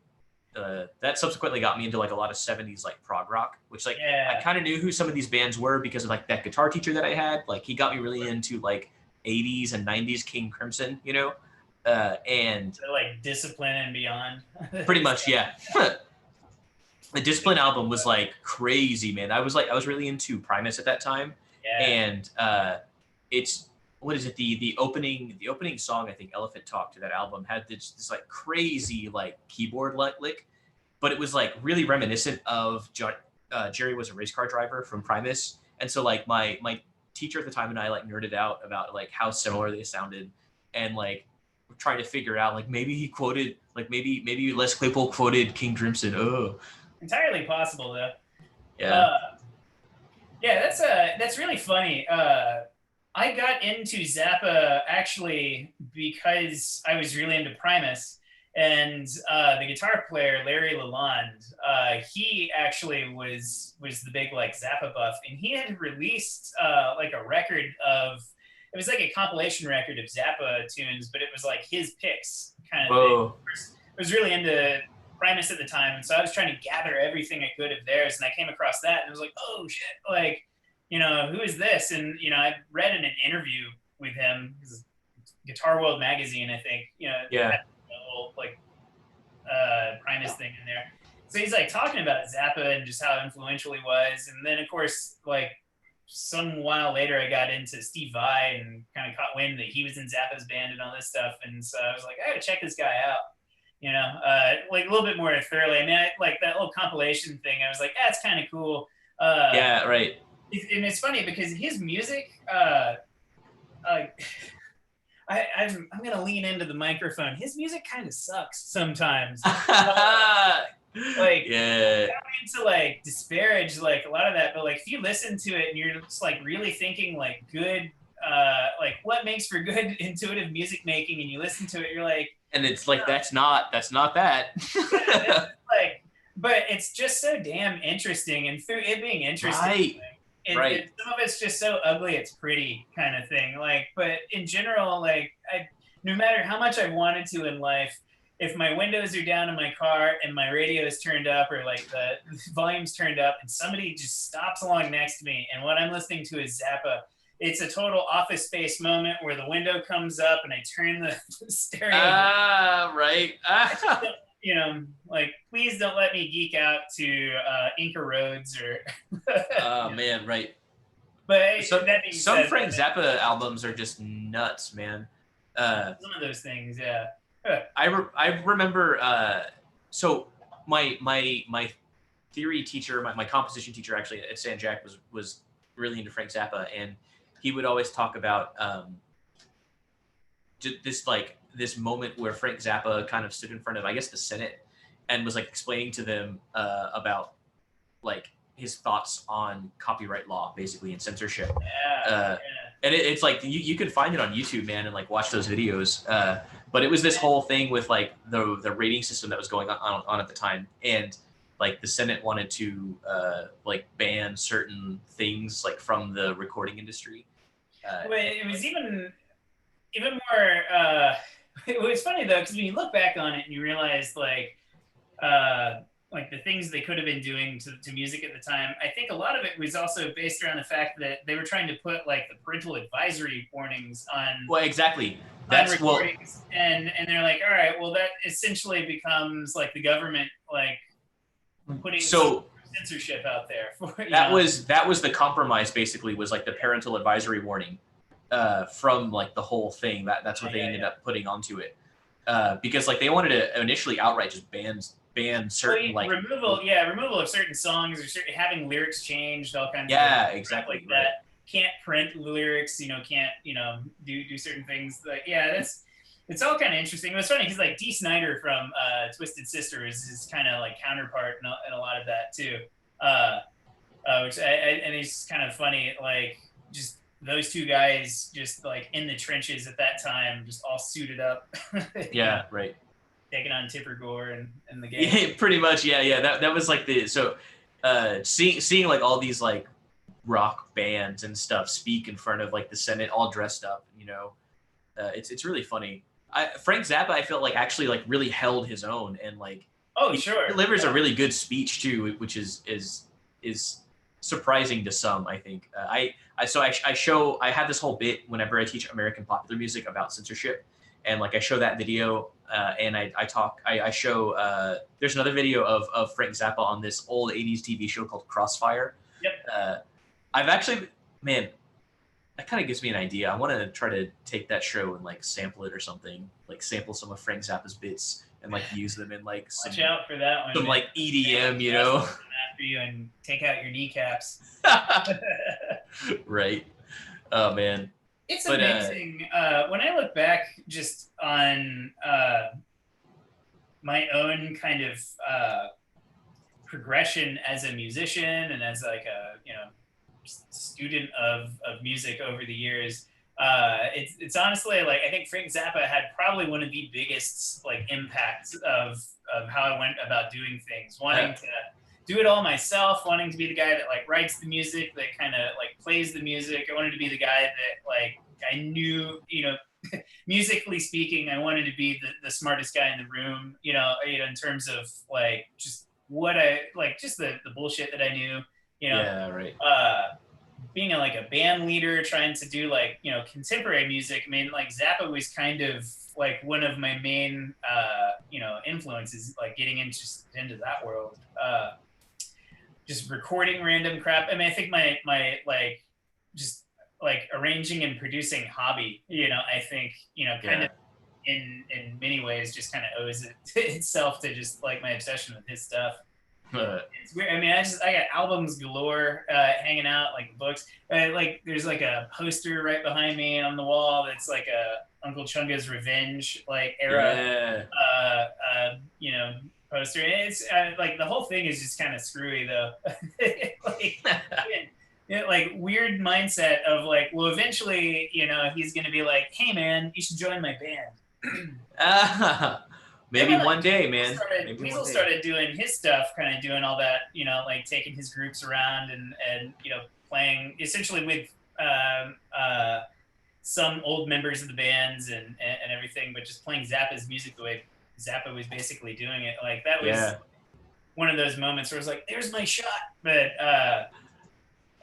That subsequently got me into like a lot of 70s like prog rock, which like I kind of knew who some of these bands were because of like that guitar teacher that I had. Like he got me really into like 80s and 90s King Crimson, and so, like Discipline and Beyond. Pretty much, yeah. The Discipline album was like crazy, man. I was really into Primus at that time, and it's what is it? The opening song, I think, Elephant Talk, to that album had this like crazy like keyboard lick, but it was like really reminiscent of Jerry Was a Race Car Driver from Primus, and so like my teacher at the time and I like nerded out about like how similar they sounded, and like trying to figure out like maybe he quoted like maybe Les Claypool quoted King Crimson. Oh, entirely possible though. Yeah. That's really funny. I got into Zappa actually because I was really into Primus, and the guitar player Larry Lalonde, he actually was the big like Zappa buff, and he had released like a record of, it was like a compilation record of Zappa tunes, but it was like his picks kind of thing. I was really into Primus at the time, and so I was trying to gather everything I could of theirs, and I came across that, and I was like, oh shit, like, who is this? And, I read in an interview with him, Guitar World magazine, I think, had a little, like, Primus thing in there. So he's, like, talking about Zappa and just how influential he was. And then, of course, like, some while later, I got into Steve Vai and kind of caught wind that he was in Zappa's band and all this stuff. And so I was like, I gotta check this guy out, like, a little bit more thoroughly. I mean, like, that little compilation thing, I was like, that's kind of cool. Yeah, right. And it's funny because his music, I'm gonna lean into the microphone. His music kind of sucks sometimes. Like, yeah, I don't mean to like disparage like a lot of that, but like if you listen to it and you're just like really thinking like good, like what makes for good intuitive music making, and you listen to it, you're like, and it's like that's not that. Like, but it's just so damn interesting, and through it being interesting, Right. some of it's just so ugly it's pretty kind of thing. Like, but in general, like, no matter how much I wanted to in life, if my windows are down in my car and my radio is turned up, or like the volume's turned up, and somebody just stops along next to me and what I'm listening to is Zappa, it's a total Office Space moment where the window comes up and I turn the stereo. Right. You know, like, please don't let me geek out to Inca Roads or. Oh man, right. But some Frank Zappa albums are just nuts, man. Some of those things, yeah. I remember. So my theory teacher, my composition teacher, actually at San Jack was really into Frank Zappa, and he would always talk about this moment where Frank Zappa kind of stood in front of, I guess, the Senate, and was like explaining to them about like his thoughts on copyright law, basically, and censorship. Yeah. And it's like you can find it on YouTube, man, and like watch those videos. But it was this whole thing with like the rating system that was going on at the time, and like the Senate wanted to like ban certain things like from the recording industry. It was even more. It was funny though, because when you look back on it and you realize like the things they could have been doing to music at the time, I think a lot of it was also based around the fact that they were trying to put like the parental advisory warnings on. Well, exactly. That's recordings, and they're like, all right, well, that essentially becomes like the government like putting censorship out there. That was the compromise. Basically, was like the parental advisory warning from like the whole thing. That's what they ended up putting onto it, because like they wanted to initially outright just ban certain removal of certain songs, or having lyrics changed, all kinds of exactly like that. Can't print lyrics, can't do certain things. Like, it's all kind of interesting. It was funny because like Dee Snider from Twisted Sister is his kind of like counterpart in a lot of that too, which and it's kind of funny, like just those two guys just like in the trenches at that time, just all suited up. Right. Taking on Tipper Gore and the gang. Yeah, pretty much. Yeah. That was like seeing like all these like rock bands and stuff speak in front of like the Senate, all dressed up. It's really funny. Frank Zappa, I felt like actually like really held his own, and like he delivers a really good speech too, which is surprising to some. I think I have this whole bit whenever I teach American popular music about censorship, and like I show that video. And I show there's another video of Frank Zappa on this old 80s TV show called Crossfire. Yep. I've actually, man, that kind of gives me an idea. I want to try to take that show and like sample it or something, like sample some of Frank Zappa's bits and like use them in like watch out for that one. Some like EDM, after you and take out your kneecaps. Right. Oh man. It's amazing. When I look back just on my own kind of progression as a musician and as like a student of music over the years, it's honestly like I think Frank Zappa had probably one of the biggest like impacts of how I went about doing things, wanting to do it all myself, wanting to be the guy that like writes the music, that kind of like plays the music. I wanted to be the guy that like I knew, musically speaking, I wanted to be the smartest guy in the room, in terms of like just what I like, just the bullshit that I knew, Yeah, right. Being like a band leader, trying to do like, contemporary music. I mean, like Zappa was kind of like one of my main, influences, like getting into that world. Just recording random crap. I mean, I think my like just like arranging and producing hobby, I think, kind of in many ways just kind of owes it itself to just like my obsession with his stuff. It's weird. I mean, I got albums galore hanging out, like books. Like there's like a poster right behind me on the wall that's like a Uncle Chunga's Revenge like era, poster. And it's like the whole thing is just kind of screwy though. Like weird mindset of like, well, eventually, he's gonna be like, hey man, you should join my band. Maybe one day, man. Weasel started doing his stuff, kind of doing all that, like taking his groups around and playing essentially with some old members of the bands and everything, but just playing Zappa's music the way Zappa was basically doing it. Like that was one of those moments where I was like, "There's my shot," but I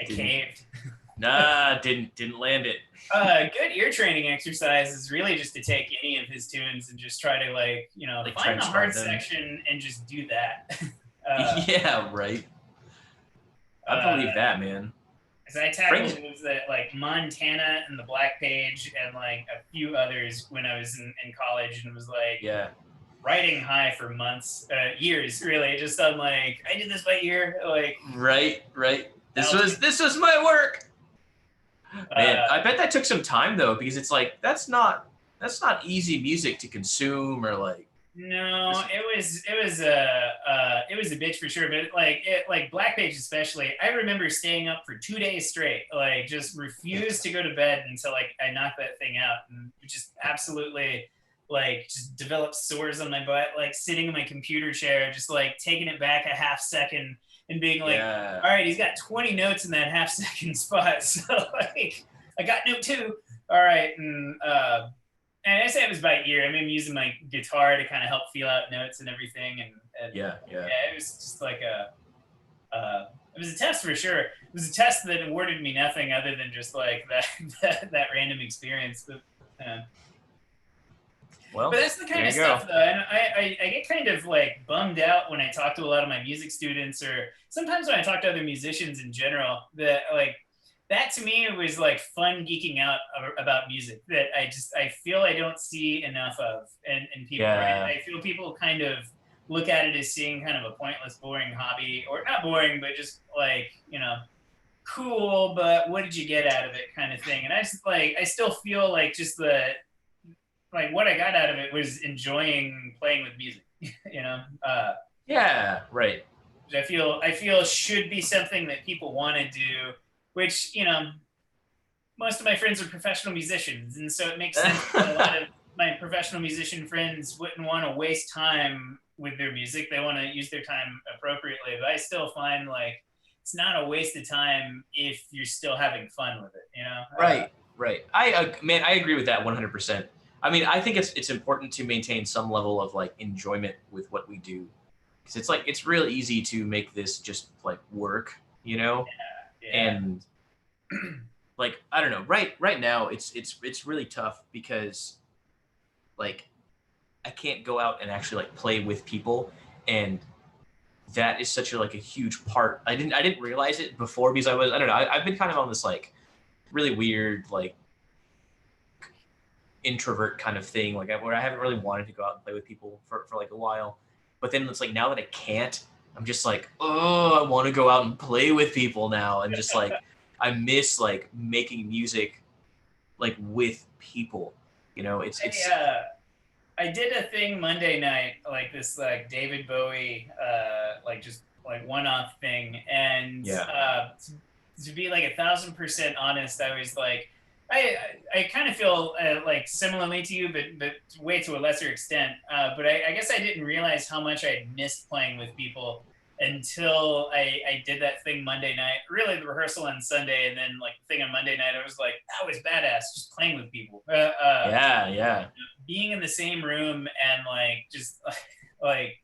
caved. Nah, didn't land it. Good ear training exercise is really just to take any of his tunes and just try to find the hard section and just do that. Yeah, right. I believe that, man. Because I tackled moves that like Montana and the Black Page and like a few others when I was in college, and was like riding high for months, years, really. Just on like, I did this by ear, like right. This was my work. Man, I bet that took some time though, because it's like that's not easy music to consume or like. No, it was a bitch for sure. But like Black Page especially, I remember staying up for 2 days straight, like just refused to go to bed until like I knocked that thing out, and just absolutely like just developed sores on my butt, like sitting in my computer chair, just like taking it back a half second and being like, all right, he's got 20 notes in that half second spot. So like, I got note 2. All right. And I say it was by ear. I mean, I'm using my guitar to kind of help feel out notes and everything. And yeah, it was just like it was a test for sure. It was a test that awarded me nothing other than just like that random experience. But, but that's the kind of stuff, though. And I get kind of like bummed out when I talk to a lot of my music students, or sometimes when I talk to other musicians in general, that like that to me was like fun geeking out about music that I feel I don't see enough of in people. Yeah. Right? I feel people kind of look at it as seeing kind of a pointless, boring hobby, or not boring, but just like, cool, but what did you get out of it kind of thing. And I just like, I still feel like just like what I got out of it was enjoying playing with music, Yeah, right. I feel should be something that people want to do, which, most of my friends are professional musicians. And so it makes sense that a lot of my professional musician friends wouldn't want to waste time with their music. They want to use their time appropriately. But I still find like it's not a waste of time if you're still having fun with it, Right. I agree with that 100%. I mean, I think it's important to maintain some level of like enjoyment with what we do, because it's like it's real easy to make this just like work, Yeah. And like I don't know. Right now, it's really tough because like I can't go out and actually like play with people, and that is such a huge part. I didn't realize it before because I don't know. I've been kind of on this like really weird like introvert kind of thing, like where I haven't really wanted to go out and play with people for like a while. But then it's like now that I can't, I'm just like, oh, I want to go out and play with people now, and just like I miss like making music like with people. It's I did a thing Monday night, like this like David Bowie like just like one-off thing, and to be like 1,000% honest, I was like, I kind of feel like similarly to you, but way to a lesser extent. But I guess I didn't realize how much I had missed playing with people until I did that thing Monday night. Really, the rehearsal on Sunday, and then like the thing on Monday night. I was like, that was badass, just playing with people. Being in the same room and like just like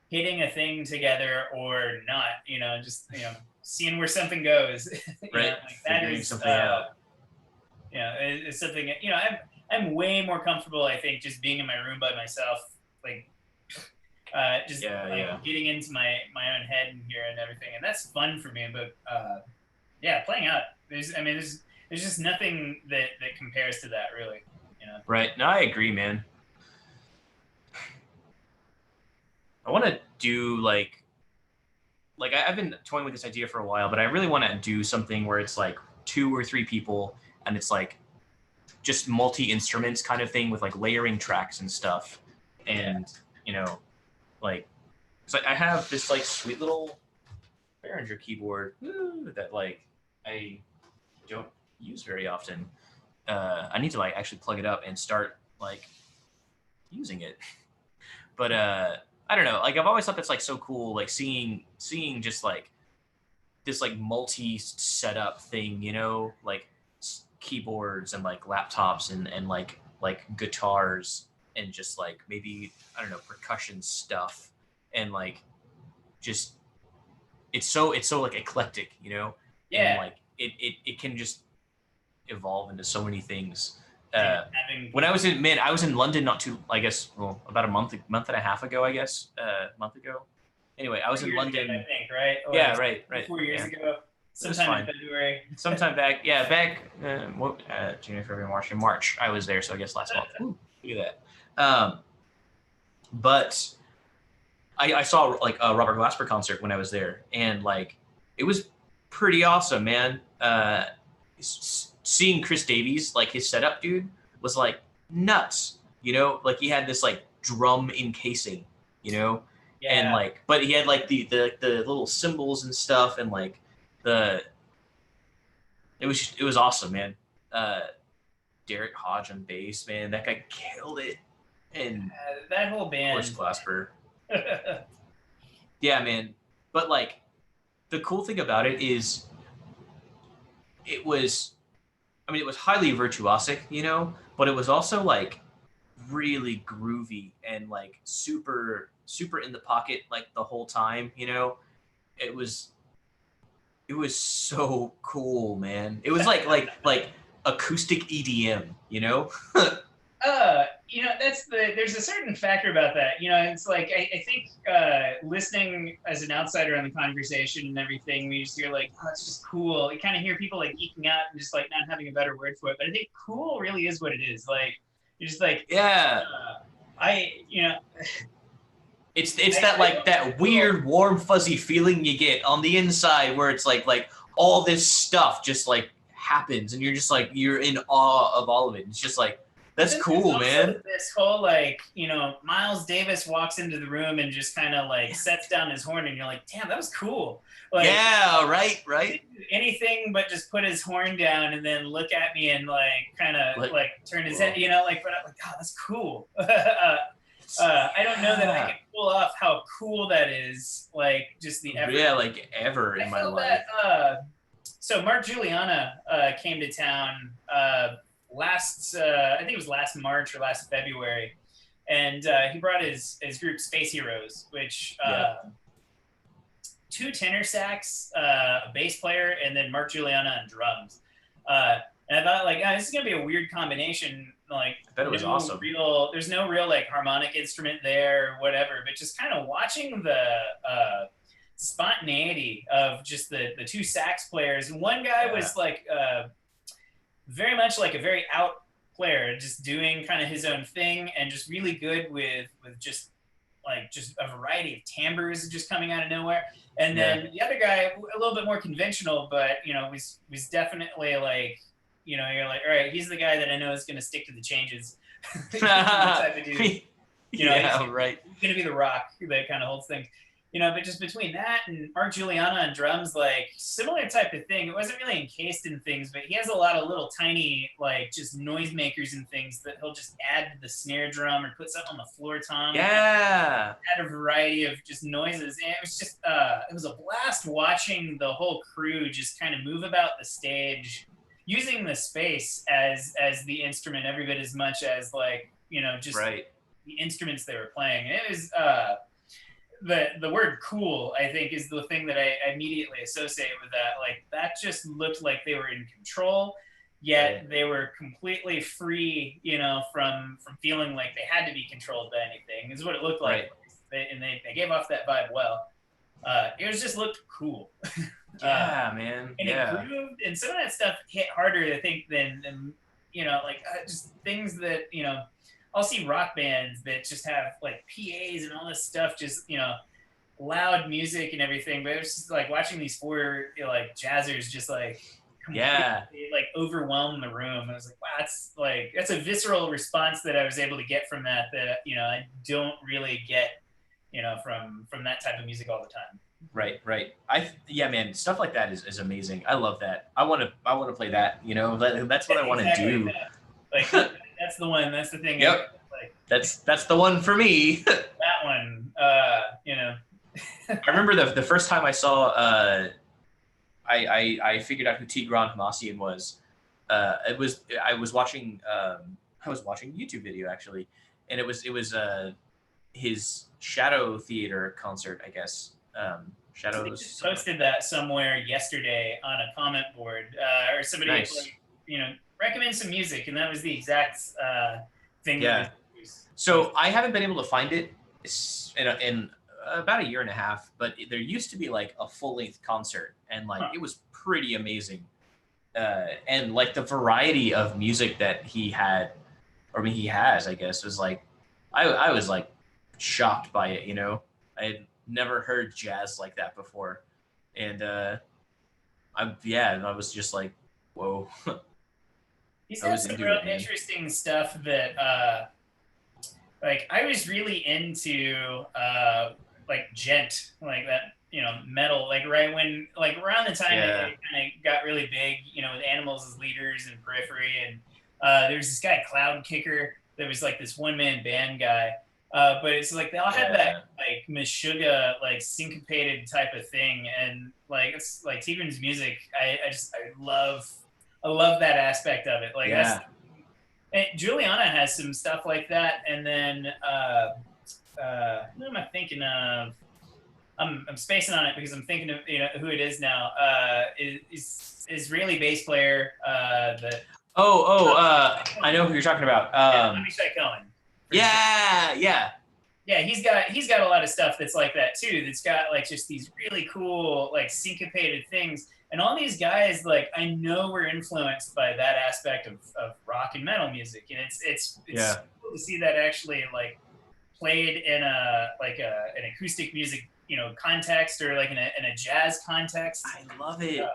hitting a thing together or not, just seeing where something goes. Right. Like that is something out. It's something, I'm way more comfortable, I think, just being in my room by myself, like getting into my own head in here and everything, and that's fun for me. But playing out, there's just nothing that compares to that, really. Right. No, I agree, man. I want to do like I've been toying with this idea for a while, but I really want to do something where it's like 2 or 3 people, and it's like just multi-instruments kind of thing with like layering tracks and stuff. And, like, so I have this like sweet little Behringer keyboard that like I don't use very often. I need to like actually plug it up and start like using it. But I don't know. Like I've always thought that's like so cool. Like seeing just like this like multi setup thing, you know, like keyboards and like laptops and like guitars and just like maybe I don't know percussion stuff and like just it's so like eclectic, you know, and like it can just evolve into so many things. When I was in London not too, I guess, well, about a month and a half ago, I guess, month ago. Anyway, I was in London. Ago, I think, right? Or yeah, right. 4 years ago, sometime in February. Sometime back, January, February, March. I was there, so I guess last month. Ooh, look at that. But I saw like a Robert Glasper concert when I was there, and like it was pretty awesome, man. Seeing Chris Davies, like his setup, dude, was like nuts. You know, like he had this like drum encasing, you know, and like, but he had like the little cymbals and stuff, and like it was awesome, man. Derek Hodge on bass, man, that guy killed it, and that whole band, of course, Glasper. Yeah, man. But like, the cool thing about it is, it was highly virtuosic, you know, but it was also like really groovy and like super in the pocket like the whole time, you know. It was so cool, man. It was like acoustic EDM, you know. You know, there's a certain factor about that. You know, it's like I think listening as an outsider on the conversation and everything, we just hear like, oh, it's just cool. You kind of hear people like geeking out and just like not having a better word for it. But I think cool really is what it is. Like you're just like, it's that weird warm fuzzy feeling you get on the inside where it's like all this stuff just like happens and you're just like you're in awe of all of it. It's just like, that's cool, man. This whole like, you know, Miles Davis walks into the room and just kind of like sets down his horn, and you're like, damn, that was cool. Like, yeah, right. Anything but just put his horn down and then look at me and like kind of like turn his head, you know, like, but I'm like, God, that's cool. I don't know that I can pull off how cool that is. Like just the effort. Yeah, like ever in my life. So Mark Juliana came to town. I think it was last March or last February, and he brought his group Space Heroes, which 2 tenor sax, a bass player, and then Mark Juliana on drums. And I thought like, this is gonna be a weird combination. Like, I bet it was awesome. There's no real like harmonic instrument there or whatever, but just kind of watching the spontaneity of just the 2 sax players. And one guy was like very much like a very out player, just doing kind of his own thing and just really good with just a variety of timbres just coming out of nowhere. And then the other guy, a little bit more conventional, but you know, was definitely like, you know, you're like, all right, he's the guy that I know is going to stick to the changes. Type of dude. You know, he's going to be the rock that kind of holds things. You know, but just between that and Mark Juliana on drums, like similar type of thing. It wasn't really encased in things, but he has a lot of little tiny, like just noisemakers and things that he'll just add to the snare drum or put something on the floor tom. Yeah. Add a variety of just noises. And it was just, it was a blast watching the whole crew just kind of move about the stage, using the space as the instrument every bit as much as like, you know, just the instruments they were playing. And it was, the word cool, I think, is the thing that I immediately associate with that. Like that just looked like they were in control, yet they were completely free, you know, from feeling like they had to be controlled by anything, is what it looked like. And they gave off that vibe well. It was just looked cool. Man. And it grooved, and some of that stuff hit harder, I think, than you know, like just things that, you know, I'll see rock bands that just have like PAs and all this stuff, just, you know, loud music and everything. But it was just like watching these 4, you know, like jazzers just like completely like overwhelm the room. I was like, wow, that's a visceral response that I was able to get from that, you know, I don't really get, you know, from that type of music all the time. Right. Man, stuff like that is amazing. I love that. I want to play that, you know. That's what I want to do. Like that's the one. That's the thing. Yep. Like that's the one for me. that one, you know. I remember the first time I saw I figured out who Tigran Hamasyan was. It was I was watching a YouTube video actually, and it was his Shadow Theater concert, I guess. Somebody Shadows. just posted that somewhere yesterday on a comment board, or somebody Nice. like, you know, recommend some music, and that was the exact thing. Yeah. So I haven't been able to find it in about a year and a half, but there used to be like a full length concert, and like it was pretty amazing. And like the variety of music that he had, or I mean he has, I guess, was like I was like shocked by it. You know, I had never heard jazz like that before, and I was just like, whoa. He's I got was some into real it, man. interesting stuff that like I was really into like gent, like that, you know, metal, like right when, like around the time Yeah. it kind of got really big, you know, with Animals as leaders and Periphery, and there's this guy Cloud Kicker that was like this one man band guy. But it's like they all had that Yeah. like Meshuggah like syncopated type of thing, and like it's like Tigran's music. I love that aspect of it. Like that's Yeah. and Juliana has some stuff like that, and then who am I thinking of? I'm spacing on it because I'm thinking of, you know, who it is now. Is Israeli bass player that. I know who you're talking about. Abishai Cohen. Yeah. Yeah, he's got a lot of stuff that's like that too. That's got like just these really cool like syncopated things. And all these guys, like I know, were influenced by that aspect of rock and metal music, and it's Yeah. cool to see that actually like played in a like an acoustic music, you know, context, or like in a jazz context. I love it.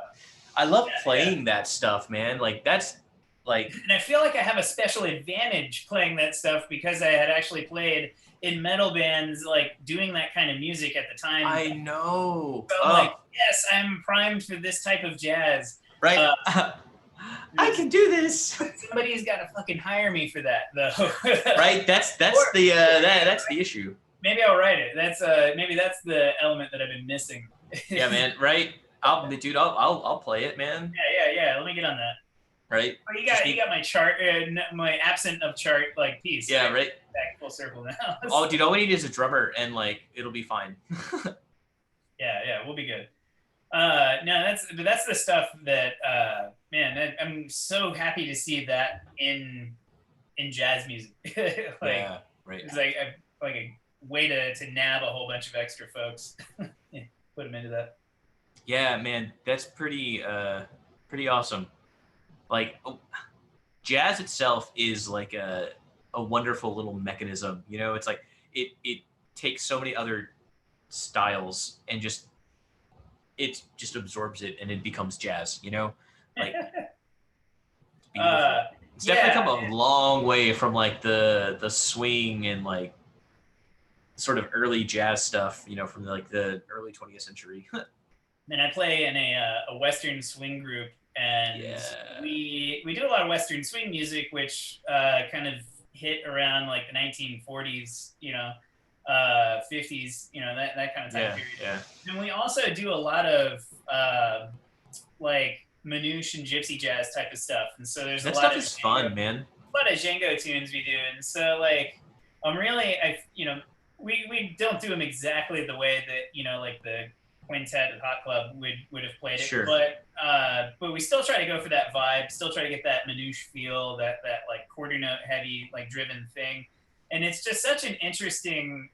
I love Yeah, playing that stuff, man. Like that's like, and I feel like I have a special advantage playing that stuff because I had actually played in metal bands, like doing that kind of music at the time. I know. So I'm like, yes, I'm primed for this type of jazz. Right. I can do this. Somebody's got to fucking hire me for that, though. Right. That's the issue. Maybe I'll write it. Maybe that's the element that I've been missing. Yeah, man. Right. I'll play it, man. Yeah. Let me get on that. Right. Oh, you got my chart, my absent of chart like piece. Yeah. Right. Back full circle now. Oh, dude, all we need is a drummer, and like it'll be fine. Yeah, we'll be good. No, that's the stuff that man, I'm so happy to see that in jazz music. Like, yeah, right. It's like a way to nab a whole bunch of extra folks, yeah, put them into that. Yeah, man, that's pretty awesome. Like, jazz itself is like a wonderful little mechanism. You know, it's like it takes so many other styles and it just absorbs it and it becomes jazz. You know, like it's beautiful. It's definitely come a long way from like the swing and like sort of early jazz stuff. You know, from like the early 20th century. And I play in a Western swing group, and we do a lot of Western swing music, which kind of hit around like the 1940s, you know, 50s, you know, that kind of time period. Yeah. And we also do a lot of like manouche and gypsy jazz type of stuff, and so there's that a lot stuff of is fun, man. A lot of Django tunes we do, and so like I'm really you know, we don't do them exactly the way that, you know, like the quintet at Hot Club would have played it, sure. But we still try to go for that vibe, still try to get that manouche feel, that like quarter note heavy like driven thing, and it's just such an interesting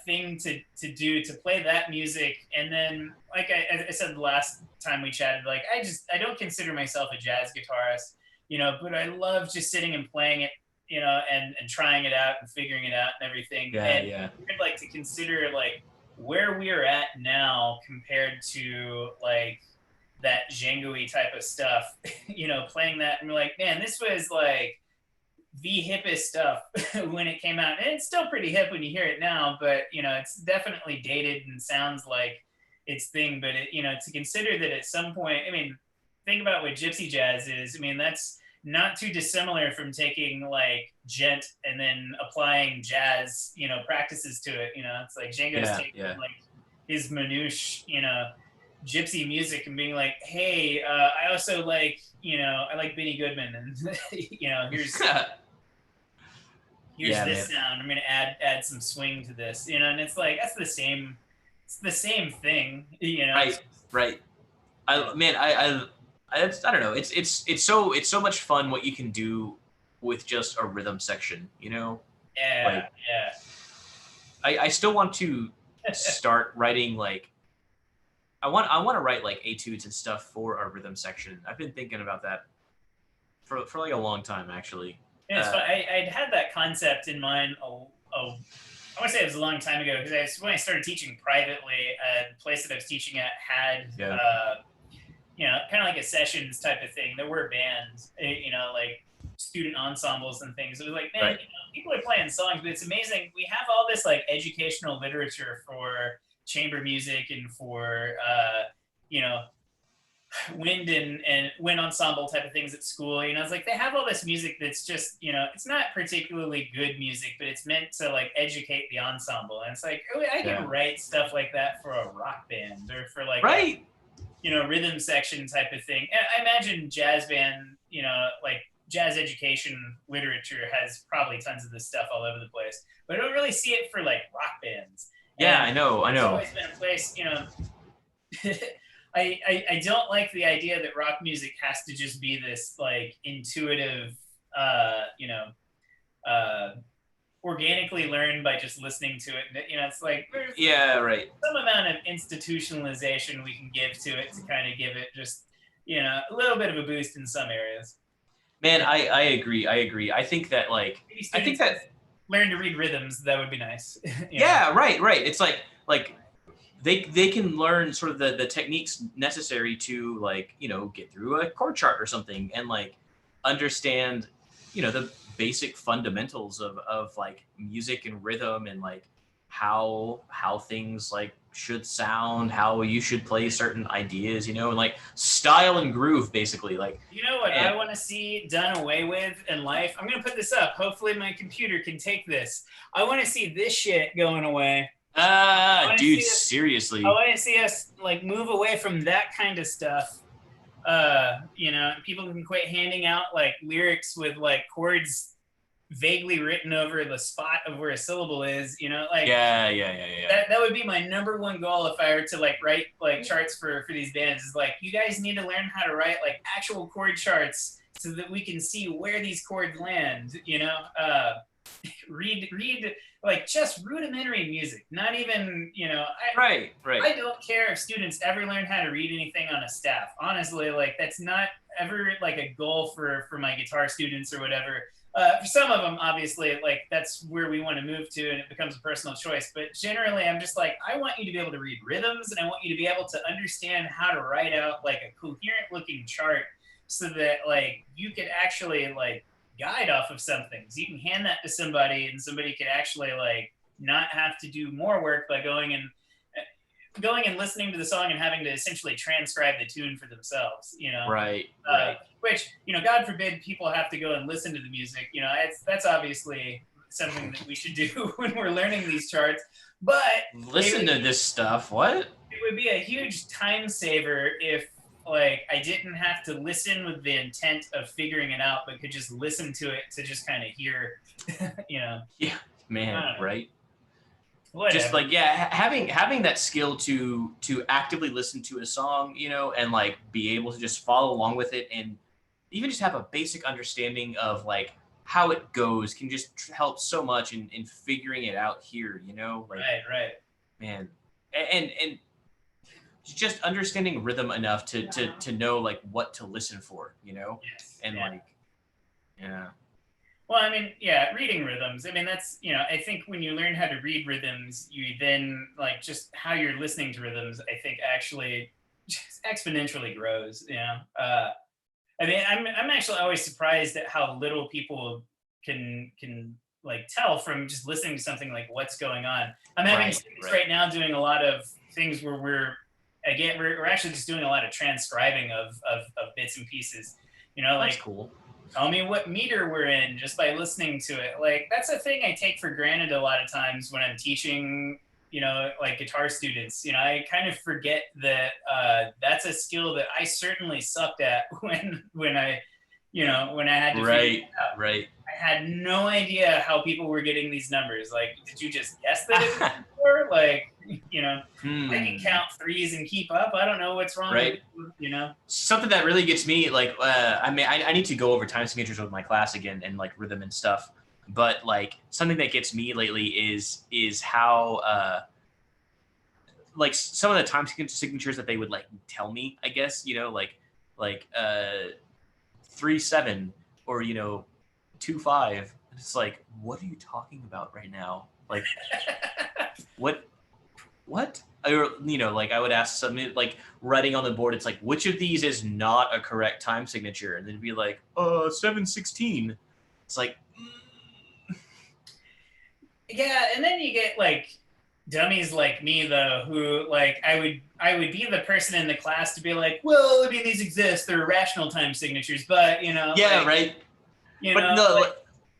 thing to do, to play that music. And then like I said the last time we chatted, like I don't consider myself a jazz guitarist, you know, but I love just sitting and playing it, you know, and trying it out and figuring it out and everything. Yeah. I'd like to consider like where we are at now compared to like that Django-y type of stuff, you know, playing that and we're like, man, this was like the hippest stuff when it came out. And it's still pretty hip when you hear it now, but you know, it's definitely dated and sounds like its thing. But it, you know, to consider that at some point, I mean, think about what gypsy jazz is. I mean, that's, not too dissimilar from taking like gent and then applying jazz, practices to it. It's like Django's taking like his manouche, gypsy music and being like, hey, I also like, I like Benny Goodman, and here's this sound. I'm gonna add some swing to this, and it's like it's the same thing, Right. I don't know. It's so much fun what you can do with just a rhythm section, Yeah. Like, yeah. I still want to start writing like I want to write like etudes and stuff for a rhythm section. I've been thinking about that for like a long time, actually. Yeah, it's fun. I'd had that concept in mind. I want to say it was a long time ago, because when I started teaching privately, the place that I was teaching at had, kind of like a sessions type of thing. There were bands, like student ensembles and things. It was like, man, Right. People are playing songs, but it's amazing. We have all this like educational literature for chamber music and for wind and wind ensemble type of things at school. It's like they have all this music that's just, it's not particularly good music, but it's meant to like educate the ensemble. And it's like, oh, I can write stuff like that for a rock band or for like right. Rhythm section type of thing. And I imagine jazz band, like jazz education literature has probably tons of this stuff all over the place, but I don't really see it for like rock bands. Yeah, and I know. It's always been a place, I don't like the idea that rock music has to just be this like intuitive, organically learned by just listening to it. It's like there's some amount of institutionalization we can give to it to kind of give it just a little bit of a boost in some areas. Man, I agree. I think that like learn to read rhythms, that would be nice. Right. It's like they can learn sort of the techniques necessary to like get through a chord chart or something, and like understand the basic fundamentals of like music and rhythm, and like how things like should sound, how you should play certain ideas, and like style and groove, basically. Like, what I want to see done away with in life? I'm gonna put this up. Hopefully my computer can take this. I want to see this shit going away. Dude, seriously. I want to see us like move away from that kind of stuff. People can quit handing out like lyrics with like chords vaguely written over the spot of where a syllable is, like that would be my number one goal if I were to like write like charts for these bands, is like, you guys need to learn how to write like actual chord charts so that we can see where these chords land. Read like just rudimentary music, not even right. I don't care if students ever learn how to read anything on a staff, honestly. Like that's not ever like a goal for my guitar students or whatever. For some of them, obviously, like that's where we want to move to, and it becomes a personal choice. But generally, I'm just like, I want you to be able to read rhythms, and I want you to be able to understand how to write out like a coherent-looking chart, so that like you could actually like guide off of something. So you can hand that to somebody, and somebody could actually like not have to do more work by going and listening to the song and having to essentially transcribe the tune for themselves, Right. Which, God forbid people have to go and listen to the music. That's obviously something that we should do when we're learning these charts. But listen to this stuff. What? It would be a huge time saver if like I didn't have to listen with the intent of figuring it out, but could just listen to it to just kind of hear, Yeah, man, right? Whatever. Just like having that skill to actively listen to a song, and like be able to just follow along with it, and even just have a basic understanding of like how it goes can just help so much in figuring it out here, like right, man, and just understanding rhythm enough to know like what to listen for, Yes, and like Well, I mean, reading rhythms. I mean, that's, I think when you learn how to read rhythms, you then like just how you're listening to rhythms, I think actually just exponentially grows, I mean, I'm actually always surprised at how little people can like tell from just listening to something like what's going on. I'm having students right now doing a lot of things where we're actually just doing a lot of transcribing of bits and pieces, That's cool. tell me what meter we're in just by listening to it. Like, that's a thing I take for granted a lot of times when I'm teaching, like guitar students. I kind of forget that that's a skill that I certainly sucked at when I had to figure it out. Right. I had no idea how people were getting these numbers. Like, did you just guess that it was before? Like, I can count threes and keep up. I don't know what's wrong with Something that really gets me, like, I need to go over time signatures with my class again and like rhythm and stuff. But like something that gets me lately is how like some of the time signatures that they would like tell me, I guess, like 3/7 or 2/5. It's like, what are you talking about right now? Like, what? Or like I would ask something like writing on the board. It's like, which of these is not a correct time signature? And then be like, 7/16. It's like, yeah. And then you get like dummies like me though, who like I would be the person in the class to be like, well, I mean, these exist. They're rational time signatures, but yeah, like, right. But no,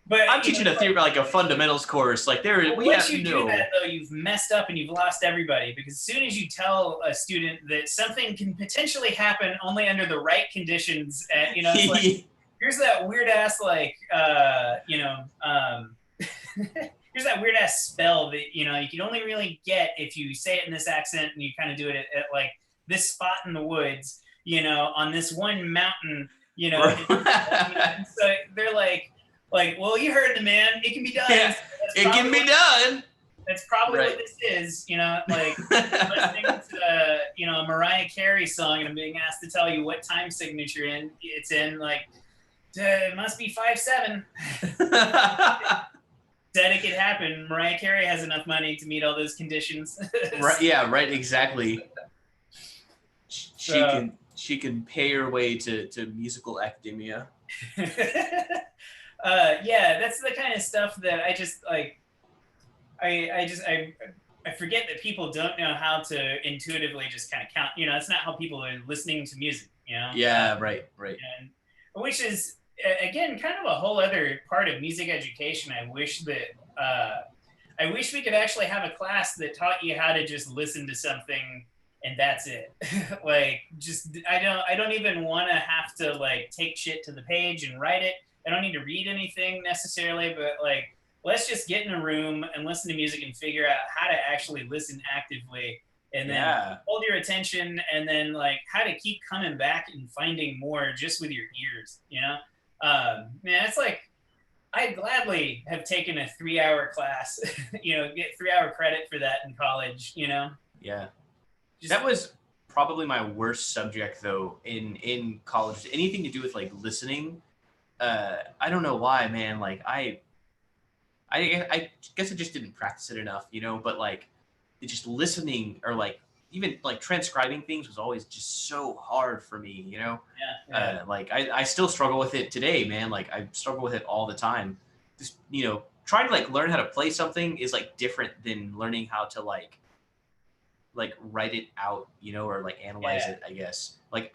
but I'm teaching a theory, like a fundamentals course. Like once you do that, though, you've messed up and you've lost everybody. Because as soon as you tell a student that something can potentially happen only under the right conditions, it's like, here's that weird ass like, here's that weird ass spell that you can only really get if you say it in this accent and you kind of do it at like this spot in the woods, on this one mountain, so they're like, well, you heard the man. It can be done. Yeah, it can be done. That's probably what this is. Like listening to a Mariah Carey song, and I'm being asked to tell you what time signature it's in. Like, it must be 5/7. Said it could happen. Mariah Carey has enough money to meet all those conditions. Right? Yeah. Right. Exactly. She can pay her way to musical academia. Yeah, that's the kind of stuff that I just like. I forget that people don't know how to intuitively just kind of count. It's not how people are listening to music. Yeah, right. And, which is again kind of a whole other part of music education. I wish we could actually have a class that taught you how to just listen to something and that's it. Like, just I don't even want to have to like take shit to the page and write it. I don't need to read anything necessarily, but like, let's just get in a room and listen to music and figure out how to actually listen actively, and then hold your attention, and then like how to keep coming back and finding more just with your ears. Man, it's like I'd gladly have taken a 3-hour class, get 3-hour credit for that in college. Yeah. That was probably my worst subject though in college. Anything to do with like listening. I don't know why, man. Like I guess I just didn't practice it enough, but like just listening or like even like transcribing things was always just so hard for me, Yeah. Like I still struggle with it today, man. Like I struggle with it all the time. Just, trying to like learn how to play something is like different than learning how to like write it out, or like analyze it, I guess. Like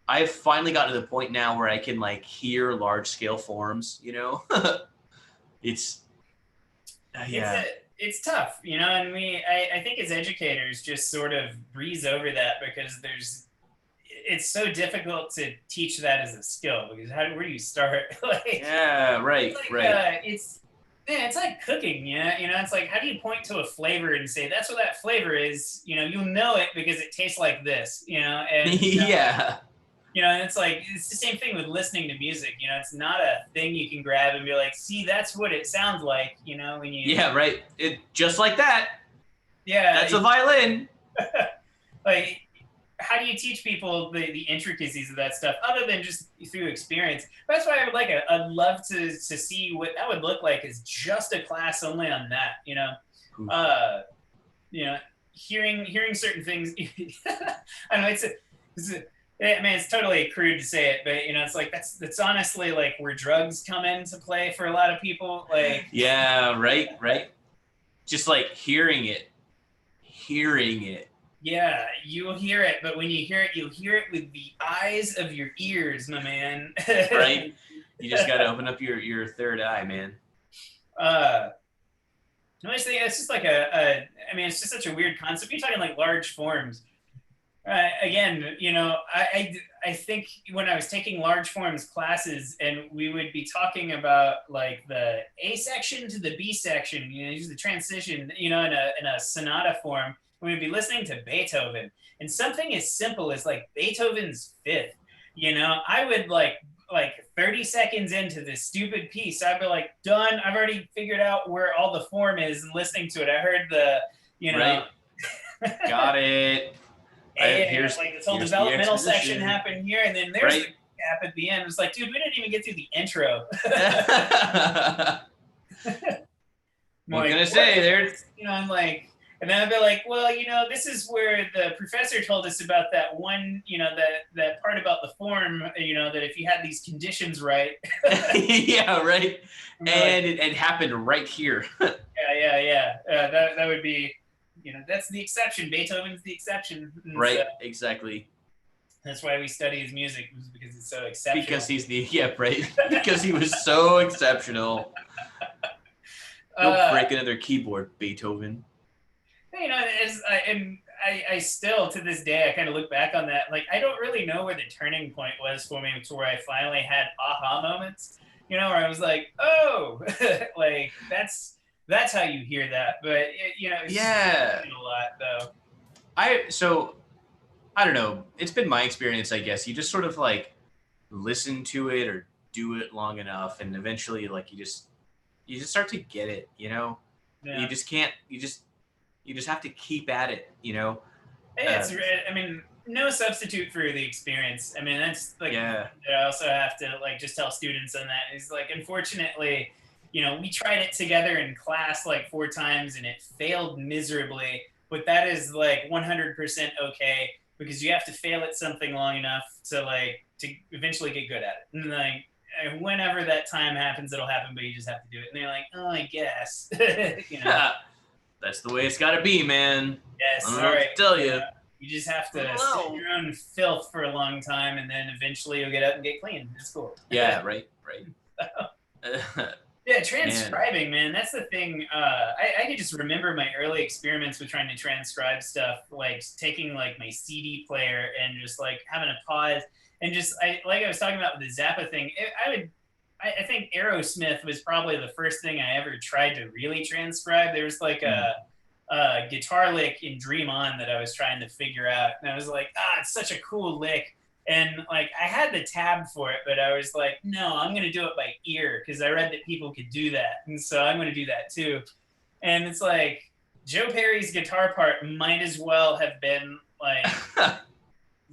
I've finally gotten to the point now where I can like hear large scale forms, It's it's tough, and I think as educators just sort of breeze over that because it's so difficult to teach that as a skill because where do you start? Like, yeah, right, it's like, right. it's like cooking, it's like, how do you point to a flavor and say that's what that flavor is? You'll know it because it tastes like this, and yeah. And it's like, it's the same thing with listening to music. It's not a thing you can grab and be like, see, that's what it sounds like, when you... Yeah, right. It just like that. Yeah. That's a violin. Like, how do you teach people the intricacies of that stuff other than just through experience? That's why I'd love to see what that would look like as just a class only on that, hearing certain things. I don't know, it's totally crude to say it, but it's like that's honestly like where drugs come into play for a lot of people. Like, yeah, right. Just like hearing it. Yeah, you'll hear it, but when you hear it, you'll hear it with the eyes of your ears, my man. Right. You just got to open up your third eye, man. I just think it's just like I mean, it's just such a weird concept. You're talking like large forms. Again, you know, I think when I was taking large forms classes and we would be talking about like the A section to the B section, you know, use the transition, you know, in a sonata form, we would be listening to Beethoven and something as simple as like Beethoven's Fifth, you know, I would like 30 seconds into this stupid piece, I'd be like, done. I've already figured out where all the form is and listening to it. I heard the, you know. Right. Got it. Here's like this whole developmental section happened here, and then there's the gap at the end. It was like, dude, we didn't even get through the intro. What can I say? There's, you know, I'm like, and then I'd be like, well, you know, this is where the professor told us about that one, you know, that part about the form, you know, that if you had these conditions right. Yeah, right. And it happened right here. Yeah. That would be. You know, that's the exception. Beethoven's the exception. And right, exactly. That's why we study his music, because it's so exceptional. Because he's because he was so exceptional. Don't break another keyboard, Beethoven. You know, I still, to this day, I kind of look back on that. Like, I don't really know where the turning point was for me to where I finally had aha moments, you know, where I was like, oh, like, that's how you hear that, but you know, it's a lot though. I don't know. It's been my experience, I guess. You just sort of like listen to it or do it long enough, and eventually, like you just start to get it. You know, you just can't. You just have to keep at it. You know. I mean, no substitute for the experience. I mean, that's like. I also have to like just tell students on that is like, unfortunately. You know, we tried it together in class like 4 times and it failed miserably, but that is like 100% okay because you have to fail at something long enough to eventually get good at it. And like, whenever that time happens, it'll happen, but you just have to do it. And they're like, oh, I guess, you know. That's the way it's got to be, man. Yes. I don't know what to tell you. You just have to sit in your own filth for a long time and then eventually you'll get up and get clean. It's cool. Yeah. Right. Yeah, transcribing, man. That's the thing. I can just remember my early experiments with trying to transcribe stuff, like taking like my CD player and just like having a pause and just like I was talking about with the Zappa thing. I think Aerosmith was probably the first thing I ever tried to really transcribe. There was like a guitar lick in Dream On that I was trying to figure out, and I was like, it's such a cool lick. And like I had the tab for it, but I was like, no, I'm gonna do it by ear because I read that people could do that, and so I'm gonna do that too. And it's like Joe Perry's guitar part might as well have been like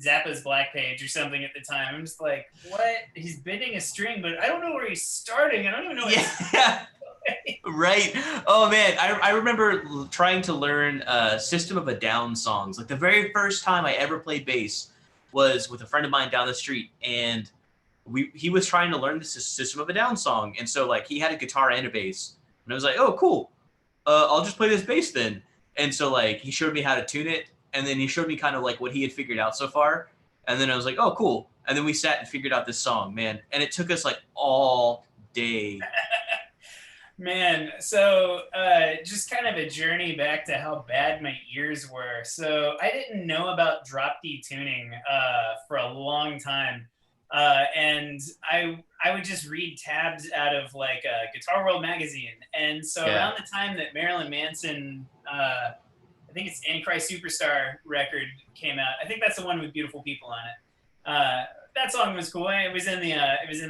Zappa's Black Page or something at the time. I'm just like, what? He's bending a string, but I don't know where he's starting. I don't even know. Right. Oh man, I remember trying to learn System of a Down songs. Like the very first time I ever played bass was with a friend of mine down the street, and he was trying to learn the System of a Down song, and so like he had a guitar and a bass, and I was like, oh cool, I'll just play this bass then. And so like he showed me how to tune it, and then he showed me kind of like what he had figured out so far, and then I was like, oh cool, and then we sat and figured out this song, man, and it took us like all day. Man, so just kind of a journey back to how bad my ears were. So I didn't know about drop D tuning for a long time. And I would just read tabs out of like Guitar World magazine. And so around the time that Marilyn Manson, I think it's Antichrist Superstar record came out. I think that's the one with Beautiful People on it. That song was cool. It was in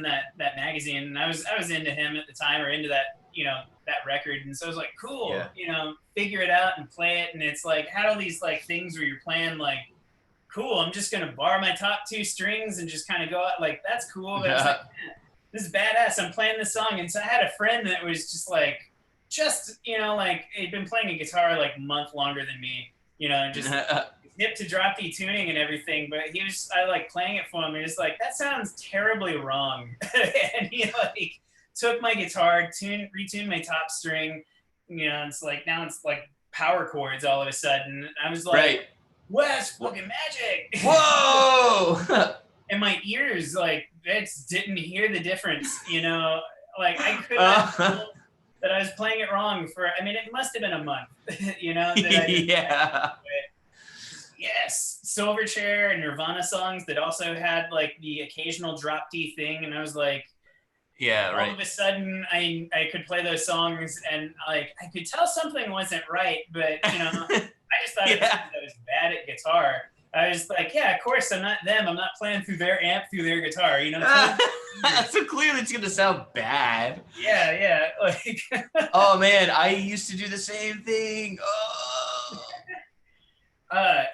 that magazine, and I was into him at the time, or into that, you know, that record. And so I was like, cool, you know, figure it out and play it. And it's like, had all these like things where you're playing like, cool, I'm just gonna bar my top 2 strings and just kind of go out, like, that's cool. But it's like, this is badass. I'm playing this song. And so I had a friend that was just you know, like he'd been playing a guitar like a month longer than me, you know, and just hip to drop D tuning and everything. But I like playing it for him. And he's like, that sounds terribly wrong. And he like took my guitar, retuned my top string, you know, it's like, now it's like power chords all of a sudden. I was like, Wes, fucking magic. Whoa! and my ears like didn't hear the difference, you know. Like I could Uh, that I was playing it wrong for. I mean, it must have been a month, you know, that I just yeah. yes, Silverchair and Nirvana songs that also had like the occasional drop D thing, and I was like, Yeah, all right. of a sudden, I could play those songs, and like I could tell something wasn't right, but you know, I just thought it was Yeah. because I was bad at guitar. I was like, yeah, of course, I'm not them. I'm not playing through their amp through their guitar, you know. So clearly it's gonna sound bad. Yeah, yeah, like Oh man, I used to do the same thing. Oh.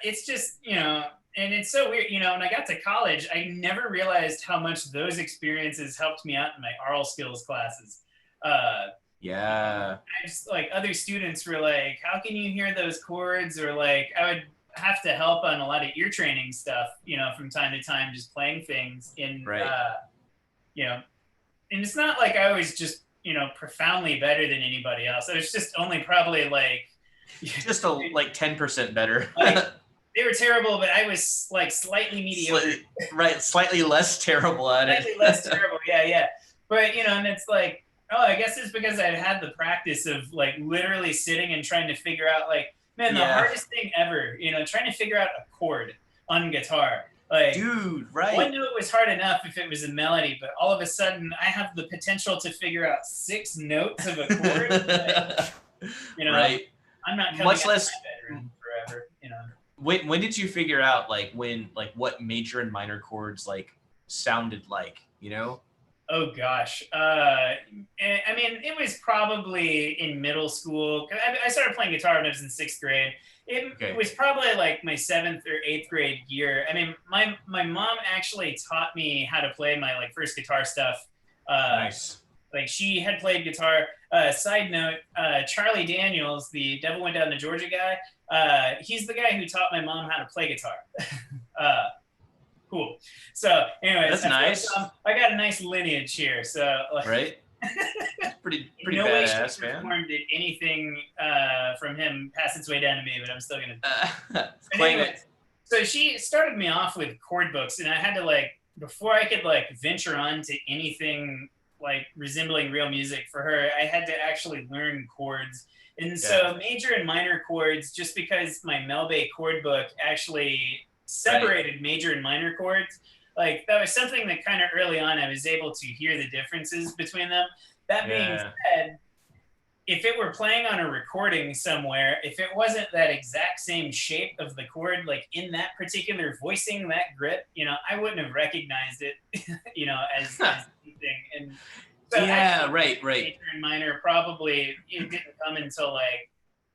it's just, you know, and it's so weird, you know. When I got to college, I never realized how much those experiences helped me out in my aural skills classes. Uh, Yeah. I just like other students were like, "How can you hear those chords?" Or like, I would have to help on a lot of ear training stuff, you know, from time to time, just playing things in, Right. you know, and it's not like I was just, you know, profoundly better than anybody else. I was just only probably like Just like 10% better. like they were terrible, but I was like slightly mediocre. Right, slightly less terrible at it. Slightly less terrible. Yeah, yeah. But you know, and it's like, oh, I guess it's because I had the practice of like literally sitting and trying to figure out like, man, the Yeah. hardest thing ever, you know, trying to figure out a chord on guitar. Like Dude, one right. note was hard enough if it was a melody, but all of a sudden I have the potential to figure out 6 notes of a chord. Like, you know, Right. I'm not coming Much out of less my bedroom forever, you know. when did you figure out like what major and minor chords like sounded like, you know? Oh gosh. I mean, it was probably in middle school. I started playing guitar when I was in 6th grade. It Okay. was probably like my 7th or 8th grade year. I mean, my mom actually taught me how to play my like first guitar stuff. Uh, Nice. like she had played guitar. Side note: Charlie Daniels, the Devil Went Down to Georgia guy. He's the guy who taught my mom how to play guitar. uh, cool. So, anyways, That's nice. I got a nice lineage here. So, like, Right? Pretty no way, shape, badass, or man. form did anything from him pass its way down to me, but I'm still gonna. But Claim it. anyways, so she started me off with chord books, and I had to like before I could like venture on to anything like resembling real music for her, I had to actually learn chords. And Yeah. so major and minor chords, just because my Melbay chord book actually Right. separated major and minor chords, like that was something that kind of early on I was able to hear the differences between them. That being Yeah. said, if it were playing on a recording somewhere, if it wasn't that exact same shape of the chord, like in that particular voicing, that grip, you know, I wouldn't have recognized it, you know, as anything. And so Yeah, actually, right, right. major and minor probably it didn't come until like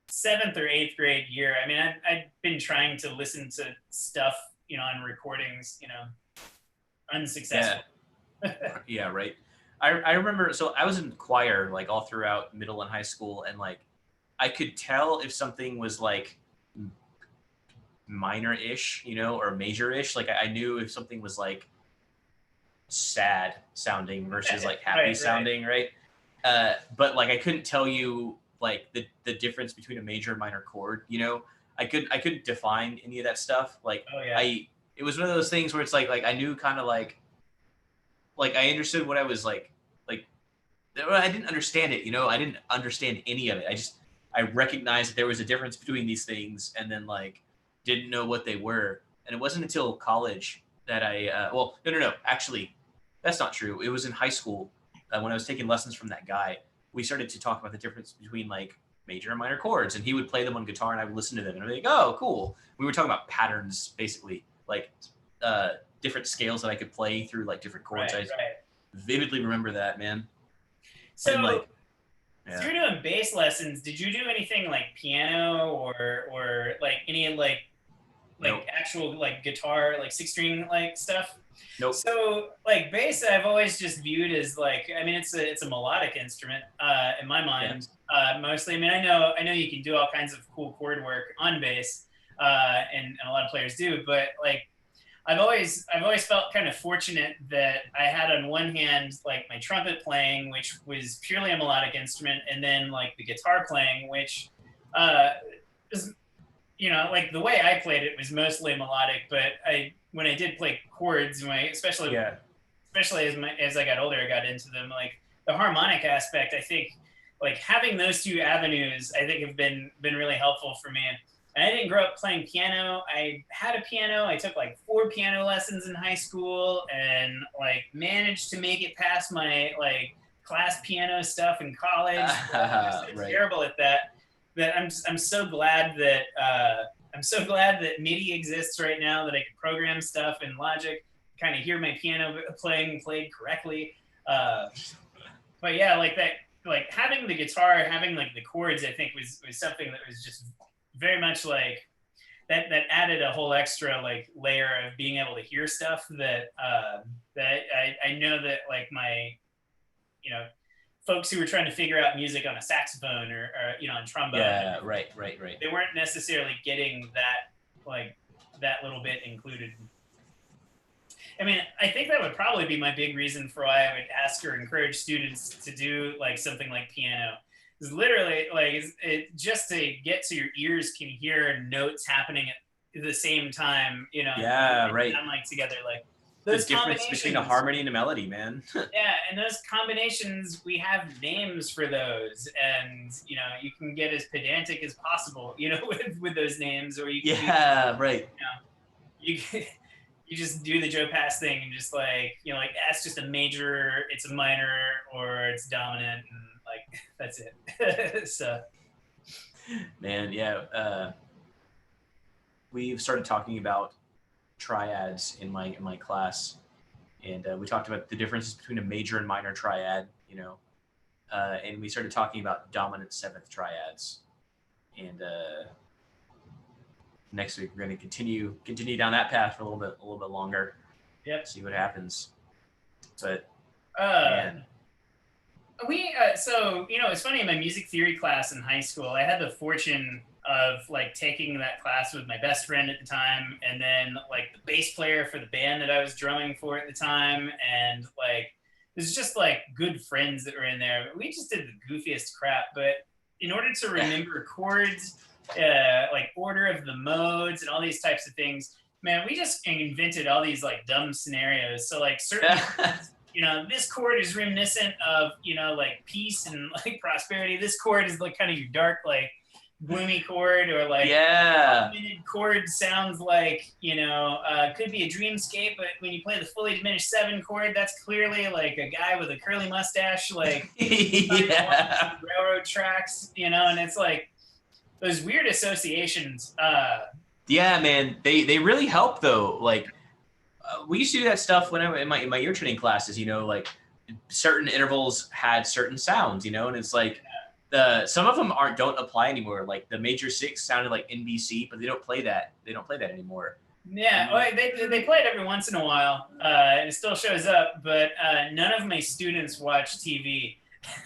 7th or 8th grade year. I mean, I'd been trying to listen to stuff, you know, on recordings, you know, Yeah. unsuccessful. Yeah, right. I remember, so I was in choir like all throughout middle and high school, and like I could tell if something was like minor-ish, you know, or major-ish. Like I knew if something was like sad sounding versus like happy Right, right. sounding, right? But like I couldn't tell you like the difference between a major and minor chord, you know. I couldn't define any of that stuff. Like Oh yeah. I it was one of those things where it's like I knew kind of like I understood what I was like I didn't understand it, you know. I didn't understand any of it. I recognized that there was a difference between these things, and then like didn't know what they were. And it wasn't until college that I well, no, actually that's not true. It was in high school when I was taking lessons from that guy. We started to talk about the difference between like major and minor chords, and he would play them on guitar, and I would listen to them, and I'd be like, oh, cool. We were talking about patterns, basically, like different scales that I could play through like different chords. Right, I right. vividly remember that, man. And So like, if yeah, you're doing bass lessons, did you do anything like piano or like any like nope, actual like guitar, like 6 string like stuff? nope, So like bass, I've always just viewed as like, I mean, it's a melodic instrument in my yeah, mind, mostly. I mean, I know you can do all kinds of cool chord work on bass, and a lot of players do, but like I've always felt kind of fortunate that I had on one hand like my trumpet playing, which was purely a melodic instrument, and then like the guitar playing, which uh, is you know, like the way I played it was mostly melodic, but when I did play chords, especially as I got older, I got into them. Like the harmonic aspect, I think, like having those two avenues, I think have been really helpful for me. And I didn't grow up playing piano. I had a piano. I took like 4 piano lessons in high school, and like managed to make it past my like class piano stuff in college. I'm so terrible at that. That I'm so glad that MIDI exists right now, that I can program stuff in Logic, kind of hear my piano played correctly. But yeah, like that, like having the guitar, having like the chords, I think was something that was just very much like that added a whole extra like layer of being able to hear stuff that I know that like my, you know, folks who were trying to figure out music on a saxophone or you know, on trombone. Yeah, right. They weren't necessarily getting that little bit included. I mean, I think that would probably be my big reason for why I would ask or encourage students to do like something like piano. Is literally like it just to get so your ears can hear notes happening at the same time, you know. Yeah, right. Sound like together, like the difference between a harmony and a melody, man. Yeah, and those combinations, we have names for those, and you know, you can get as pedantic as possible, you know, with those names, or you can right. You know, you just do the Joe Pass thing and just like, you know, like that's just a major, it's a minor, or it's dominant, and like that's it. So, man, yeah, we've started talking about triads in my class, and we talked about the differences between a major and minor triad, you know, and we started talking about dominant seventh triads, and next week we're going to continue down that path for a little bit longer. Yep. See what happens. But man. So, you know, it's funny, in my music theory class in high school, I had the fortune of like taking that class with my best friend at the time, and then like the bass player for the band that I was drumming for at the time, and like there's just like good friends that were in there. We just did the goofiest crap, but in order to remember chords, like order of the modes and all these types of things, man, we just invented all these like dumb scenarios. So like certain you know, this chord is reminiscent of, you know, like peace and like prosperity. This chord is like kind of your dark, like gloomy chord, or like diminished chord sounds like, you know, could be a dreamscape, but when you play the fully diminished 7 chord, that's clearly like a guy with a curly mustache, like railroad tracks, you know, and it's like those weird associations. Yeah, man, they really help though. Like we used to do that stuff when I in my ear training classes, you know, like certain intervals had certain sounds, you know, and it's like some of them don't apply anymore. Like the major 6 sounded like NBC, but they don't play that anymore. Yeah, well, they play it every once in a while, and it still shows up, but none of my students watch TV,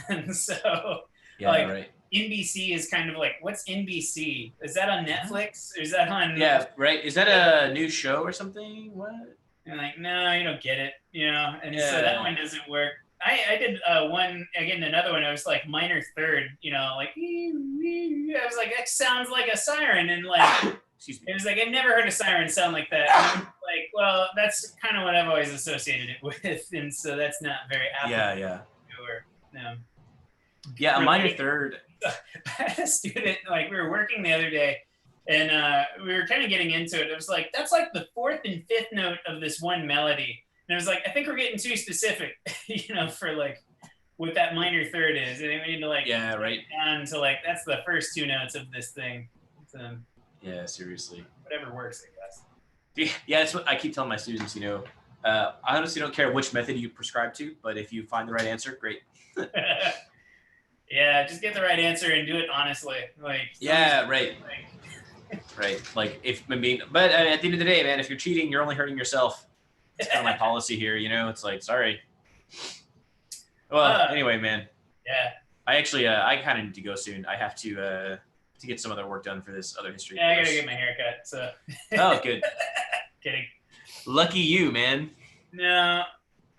and so right. NBC is kind of like, what's NBC? Is that on Netflix? Or is that on? Yeah, right. Is that a new show or something? What? And like, no, you don't get it, you know. And so that one doesn't work. I did another one. I was like minor third, you know, like I was like, that sounds like a siren, and like it was like I've never heard a siren sound like that. And like, well, that's kind of what I've always associated it with, and so that's not very applicable. Yeah, a minor third. I had a student, like we were working the other day, and we were kind of getting into it. It was like, that's like the 4th and 5th note of this one melody. And I was like, I think we're getting too specific, you know, for like what that minor third is. And we need to like down to like, that's the first 2 notes of this thing. So, yeah, seriously. Whatever works, I guess. Yeah, that's what I keep telling my students, you know. I honestly don't care which method you prescribe to, but if you find the right answer, great. Yeah, just get the right answer and do it honestly. Like right. Right. Like but at the end of the day, man, if you're cheating, you're only hurting yourself. It's kind of my policy here, you know. It's like, sorry. Well, anyway, man. Yeah. I actually, I kind of need to go soon. I have to get some other work done for this other history. Yeah, I gotta get my hair cut. So. Oh, good. Kidding. Lucky you, man. No.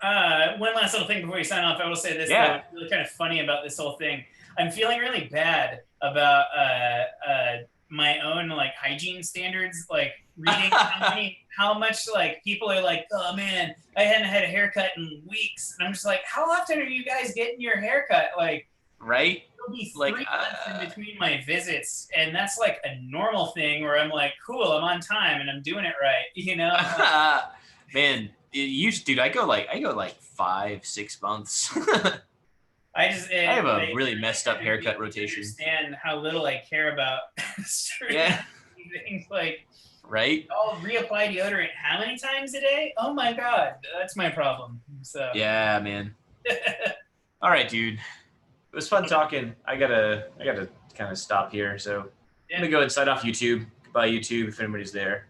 One last little thing before you sign off. I will say this. Yeah. Though, it's really kind of funny about this whole thing. I'm feeling really bad about my own like hygiene standards, like reading how much like people are like, oh man, I hadn't had a haircut in weeks, and I'm just like, how often are you guys getting your haircut? Like, right? it'll be Like, 3 months in between my visits, and that's like a normal thing where I'm like, cool, I'm on time and I'm doing it right, you know? Man, dude, I go like 5-6 months. I just I have a like, really messed up haircut I rotation. understand how little I care about certain things. Like, right? I'll reapply deodorant how many times a day? Oh my god, that's my problem. So yeah, man. All right, dude. It was fun talking. I gotta kind of stop here, so I'm gonna go and sign off YouTube. Goodbye, YouTube, if anybody's there.